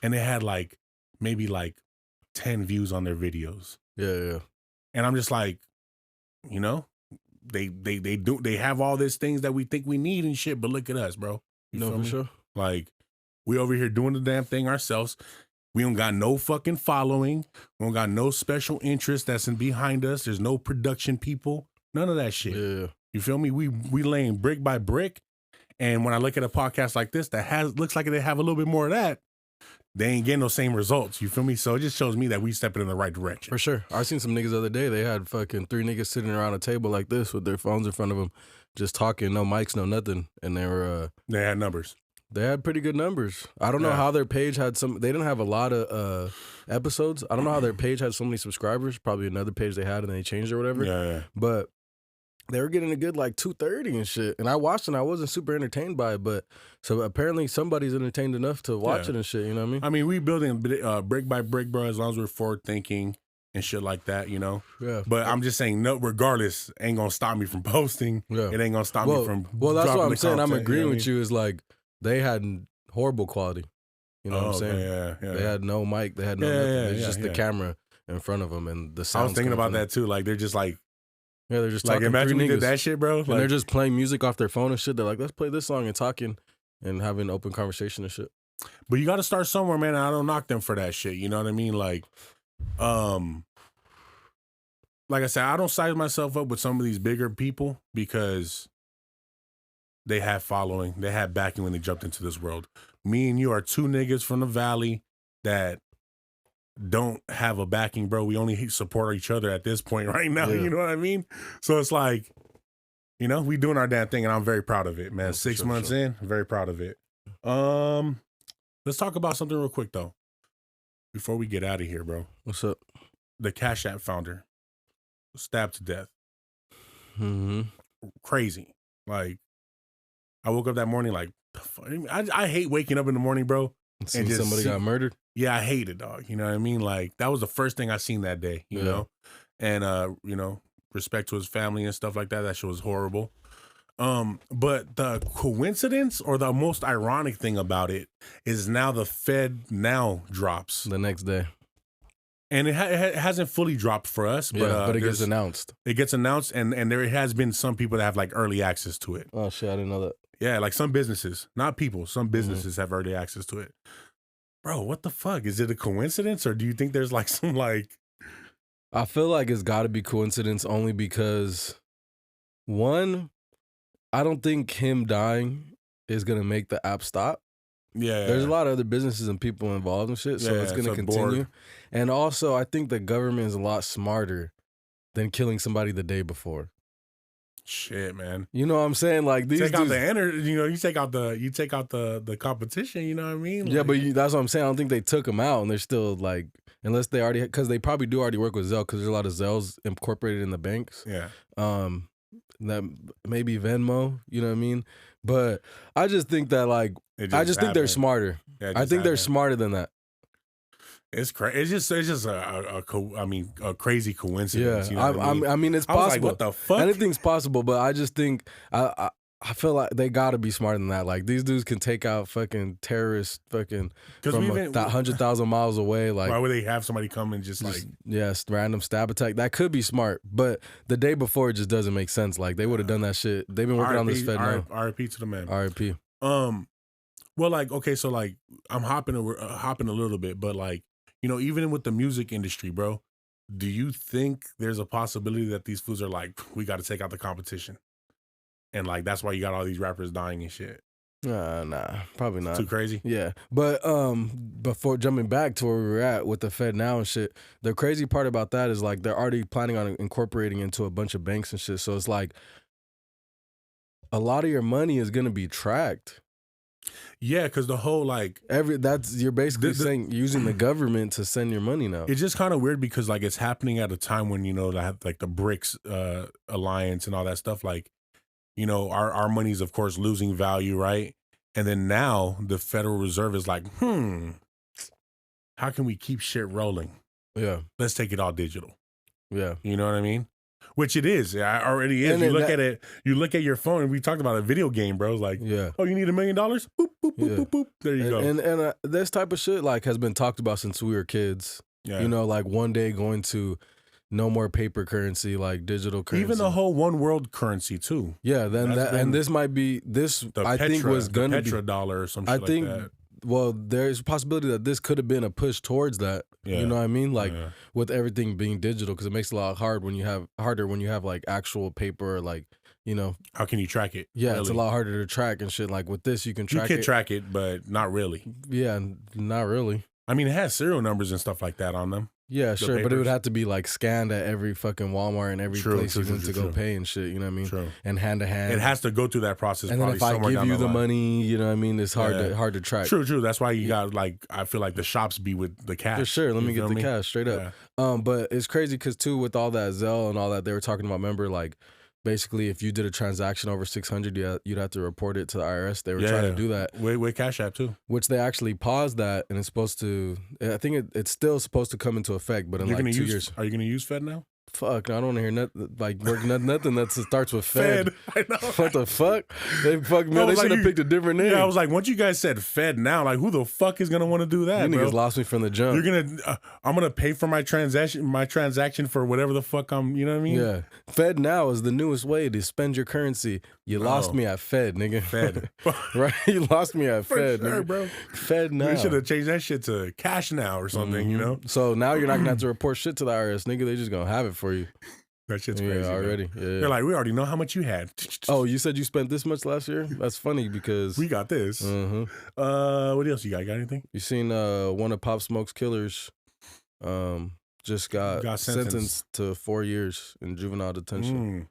And they had like maybe like 10 views on their videos. Yeah. And I'm just like, you know, they have all these things that we think we need and shit, but look at us, bro. You know, for sure. Like, we over here doing the damn thing ourselves. We don't got no fucking following. We don't got no special interest that's in behind us. There's no production people. None of that shit. Yeah. You feel me? We laying brick by brick. And when I look at a podcast like this that looks like they have a little bit more of that, they ain't getting those same results. You feel me? So it just shows me that we stepping in the right direction. For sure. I seen some niggas the other day. They had fucking 3 niggas sitting around a table like this with their phones in front of them, just talking, no mics, no nothing. And they were... they had numbers. They had pretty good numbers. I don't know how their page had some... They didn't have a lot of episodes. I don't know how their page had so many subscribers. Probably another page they had and they changed it or whatever. Yeah. But... they were getting a good like 230 and shit. And I watched it and I wasn't super entertained by it, but so apparently somebody's entertained enough to watch it and shit, you know what I mean? I mean, we building brick by brick, bro, as long as we're forward thinking and shit like that, you know? Yeah. But I'm just saying, no, regardless, ain't gonna stop me from posting. Yeah. It ain't gonna stop me from Well, that's what I'm saying. Content, I'm agreeing with you is like, they had horrible quality. You know what I'm saying? Yeah. They had no mic, they had no nothing. It's just the camera in front of them and the sound. I was thinking about that too. Like, they're just like, yeah, they're just like, talking. Imagine we did that shit, bro. And they're just playing music off their phone and shit. They're like, let's play this song and talking and having open conversation and shit. But you got to start somewhere, man. And I don't knock them for that shit. You know what I mean? Like I said, I don't size myself up with some of these bigger people because they have following. They had backing when they jumped into this world. Me and you are 2 niggas from the valley that don't have a backing, bro. We only support each other at this point right now. You know what I mean? So it's like, you know, we doing our damn thing, and I'm very proud of it, man. Yeah, 6 months in, I'm very proud of it. Let's talk about something real quick though, before we get out of here, bro. What's up? The Cash App founder stabbed to death. Mm-hmm. Crazy. Like, I woke up that morning like, I hate waking up in the morning, bro. And just somebody got murdered. Yeah, I hate it, dog. You know what I mean? Like, that was the first thing I seen that day, you know? And, you know, respect to his family and stuff like that. That shit was horrible. But the coincidence or the most ironic thing about it is now the Fed now drops. The next day. And it hasn't fully dropped for us, but it gets announced. It gets announced, and there has been some people that have like early access to it. Oh shit, I didn't know that. Yeah, like some businesses, not people. Some businesses have early access to it. Bro, what the fuck? Is it a coincidence, or do you think there's like some like? I feel like it's got to be coincidence only because, one, I don't think him dying is gonna make the app stop. Yeah, there's a lot of other businesses and people involved and shit, so it's gonna continue. And also, I think the government is a lot smarter than killing somebody the day before. Shit, man. You know what I'm saying? Like these take out the energy. You know, you take out the competition. You know what I mean? Yeah, but that's what I'm saying. I don't think they took them out, and they're still like, unless they already, because they probably do already work with Zelle, because there's a lot of Zelles incorporated in the banks. Yeah. That maybe Venmo. You know what I mean? But I just think that like, I just think they're smarter. Yeah, I think they're smarter than that. It's crazy. It's just a crazy coincidence. Yeah, you know I mean, it's possible. Like, what the fuck? Anything's possible, but I just think I feel like they got to be smarter than that. Like these dudes can take out fucking terrorists, fucking from 100,000 miles away. Like, why would they have somebody come and just like, random stab attack? That could be smart, but the day before it just doesn't make sense. Like they would have done that shit. They've been working on this Fed now. R.I.P. to the man. R.I.P. Well, like, okay, so like I'm hopping a little bit, but like, you know, even with the music industry, bro, do you think there's a possibility that these fools are like, we got to take out the competition? And like, that's why you got all these rappers dying and shit. Nah, probably not. Too crazy? Yeah. But before jumping back to where we were at with the Fed now and shit, the crazy part about that is like they're already planning on incorporating into a bunch of banks and shit. So it's like a lot of your money is going to be tracked. Yeah, because the whole like you're basically saying using the government to send your money now. It's just kind of weird because like it's happening at a time when, you know, that like the BRICS alliance and all that stuff. Like, you know, our money's of course losing value, right? And then now the Federal Reserve is like, how can we keep shit rolling? Yeah, let's take it all digital. Yeah, you know what I mean? Which it is. It already is. And you look at it, you look at your phone, and we talked about a video game, bro. It's like, oh, you need $1 million? Boop, boop, boop, boop, boop. There you go. And this type of shit like has been talked about since we were kids. Yeah. You know, like one day going to no more paper currency, like digital currency. Even the whole one world currency too. Yeah, and this might be this. I think was gonna be petrodollar or something like that. Well, there's a possibility that this could have been a push towards that. Yeah. You know what I mean? Like with everything being digital, because it makes it a lot harder when you have like actual paper, or like, you know. How can you track it? Yeah, really? It's a lot harder to track and shit. Like with this, you can track it. You can track it, but not really. Yeah, not really. I mean, it has serial numbers and stuff like that on them. Yeah, sure, papers. But it would have to be like scanned at every fucking Walmart and every place you went to go pay and shit. You know what I mean? True. And hand to hand. It has to go through that process. And then if I give you the money, you know what I mean? It's hard to track. True. That's why you got like, I feel like the shops be with the cash. For sure. Let me get the cash straight up. But it's crazy because too with all that Zelle and all that they were talking about. Remember, like basically if you did a transaction over 600, you'd have to report it to the IRS. They were trying to do that with Cash App too, which they actually paused that, and it's supposed to. I think it's still supposed to come into effect, but in like 2 years. Are you gonna use Fed now? Fuck, I don't want to hear nothing like nothing that starts with Fed. I know. What the fuck? They should have picked a different name. Yeah, I was like, once you guys said Fed now, like who the fuck is gonna want to do that? You niggas lost me from the jump. I'm gonna pay for my transaction for whatever the fuck you know what I mean? Yeah. Fed now is the newest way to spend your currency. You lost me at Fed, nigga. Fed. Right? You lost me at Fed, sure, nigga. Bro. Fed now. We should have changed that shit to cash now or something, you know? So now you're not gonna have to report shit to the IRS, nigga. They just gonna have it for you. That shit's crazy. Already. Yeah. They're like, we already know how much you had. Oh, you said you spent this much last year? That's funny because we got this. What else you got? Got anything? You seen one of Pop Smoke's killers just got sentenced to 4 years in juvenile detention.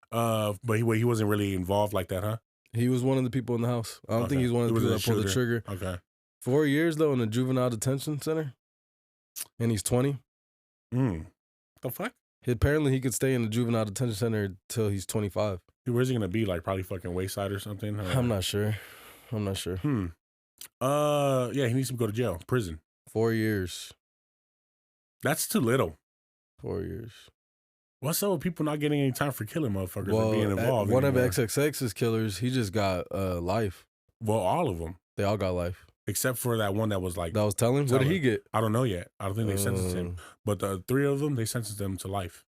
But he wasn't really involved like that, huh? He was one of the people in the house. I don't think he's one of the people that pulled the trigger. Okay. 4 years though in a juvenile detention center, and he's 20. The fuck? Apparently, he could stay in the juvenile detention center until he's 25. Where's he gonna be? Like probably fucking Wayside or something. I'm not sure. Yeah, he needs to go to jail, prison. 4 years. That's too little. 4 years. What's up with people not getting any time for killing motherfuckers or being involved? One anymore? of XXX's killers, he just got life. Well, all of them. They all got life. Except for that one that was like... That was telling? What did he get? I don't know yet. I don't think they sentenced him. But the 3 of them, they sentenced them to life.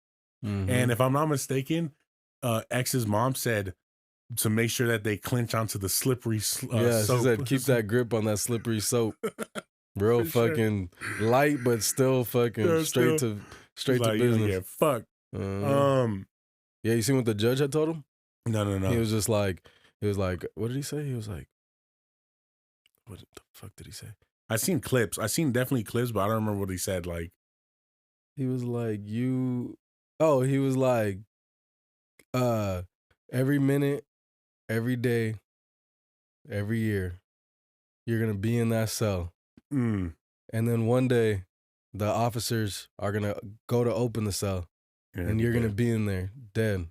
Mm-hmm. And if I'm not mistaken, X's mom said to make sure that they clinch onto the slippery soap. She said keep that grip on that slippery soap. Real fucking light, but still fucking straight to business. Yeah, fuck. Yeah, you seen what the judge had told him? No. He was just like, what did he say? He was like, what the fuck did he say? I seen clips. I seen definitely clips, but I don't remember what he said. Like, he was like, every minute, every day, every year, you're gonna be in that cell. And then one day, the officers are gonna go to open the cell, and you're gonna be in there dead.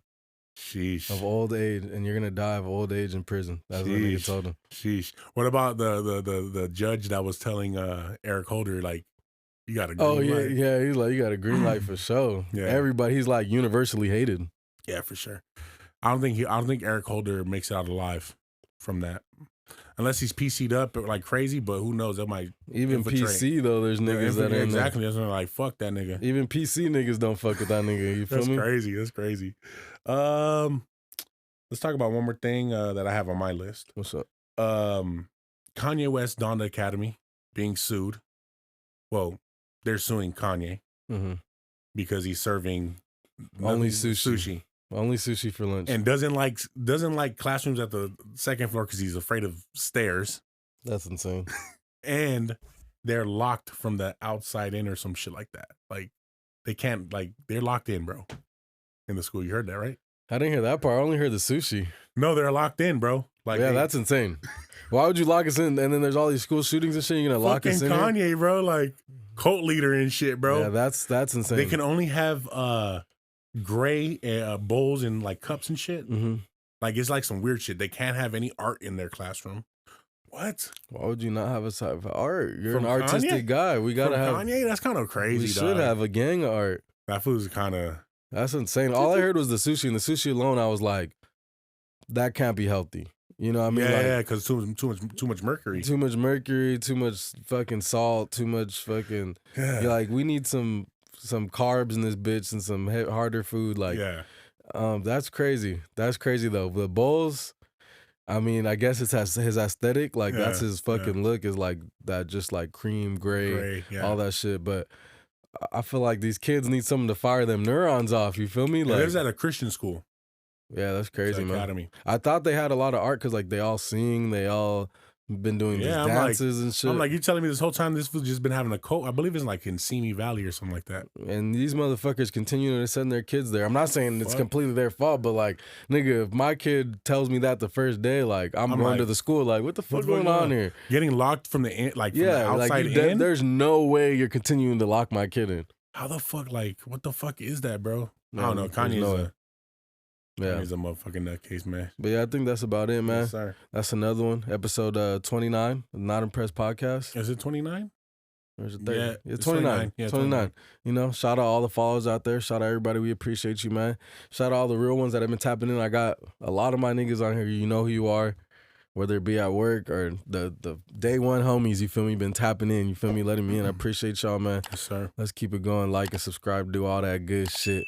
Sheesh. Of old age, and you're gonna die of old age in prison. That's what he told him. Sheesh. What about the judge that was telling Eric Holder, like, you got a green light? Yeah. He's like, you got a green light for sure. Yeah. Everybody, he's like universally hated. Yeah, for sure. I don't think Eric Holder makes it out alive from that. Unless he's PC'd up like crazy, but who knows? That might even PC though. There's niggas that ain't exactly. That's like fuck that nigga. Even PC niggas don't fuck with that nigga. You feel me? That's crazy. Let's talk about one more thing that I have on my list. What's up? Kanye West Donda Academy being sued. Well, they're suing Kanye because he's serving only sushi. Only sushi for lunch. And doesn't like classrooms at the second floor because he's afraid of stairs. That's insane. And they're locked from the outside in or some shit like that. Like they can't, like, they're locked in, bro. In the school. You heard that, right? I didn't hear that part. I only heard the sushi. No, they're locked in, bro. Like, yeah, that's insane. Why would you lock us in? And then there's all these school shootings and shit. You're gonna lock us in? Kanye, here? Bro, like cult leader and shit, bro. Yeah, that's insane. They can only have gray bowls and like cups and shit. Like it's like some weird shit. They can't have any art in their classroom. What? Why would you not have a type of art? You're an artistic guy. We gotta have Kanye. That's kind of crazy. We should have a gang of art. That food's kind of. That's insane. All I heard was the sushi, and the sushi alone, I was like, that can't be healthy. You know what I mean? Yeah, because too much mercury. Too much mercury, too much fucking salt, too much fucking. Yeah. Like we need some carbs in this bitch and some harder food. Like, that's crazy. That's crazy though. The bowls, I mean, I guess it's his aesthetic. Like that's his fucking look is like that, just like cream gray all that shit. But I feel like these kids need something to fire them neurons off. You feel me? Like, it was at a Christian school. Yeah, that's crazy, man. Academy. I thought they had a lot of art because like they all sing, they all been doing these dances and shit. I'm like, you telling me this whole time this fool's just been having a cult? I believe it's like in Simi Valley or something like that. And these motherfuckers continue to send their kids there. I'm not saying it's completely their fault, but like, nigga, if my kid tells me that the first day, like I'm going like, to the school, like, what the fuck going on here? Getting locked from the from the outside in? There's no way you're continuing to lock my kid in. How the fuck, like, what the fuck is that, bro? I don't know. Kanye's Kanye's a motherfucking nutcase, man. But yeah, I think that's about it, man. Yes, sir. That's another one. Episode 29, the Not Impressed Podcast. Is it 29? Or is it 30? Yeah, it's 29. Yeah, 29. You know, shout out all the followers out there. Shout out everybody. We appreciate you, man. Shout out all the real ones that have been tapping in. I got a lot of my niggas on here. You know who you are. Whether it be at work or the day one homies, you feel me, been tapping in, you feel me, letting me in. I appreciate y'all, man. Yes, sir. Let's keep it going. Like and subscribe, do all that good shit.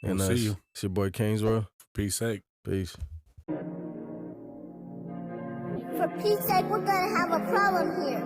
And we'll see you. It's your boy Kanesworld. Peace sake. Peace. For Pete's sake, we're gonna have a problem here.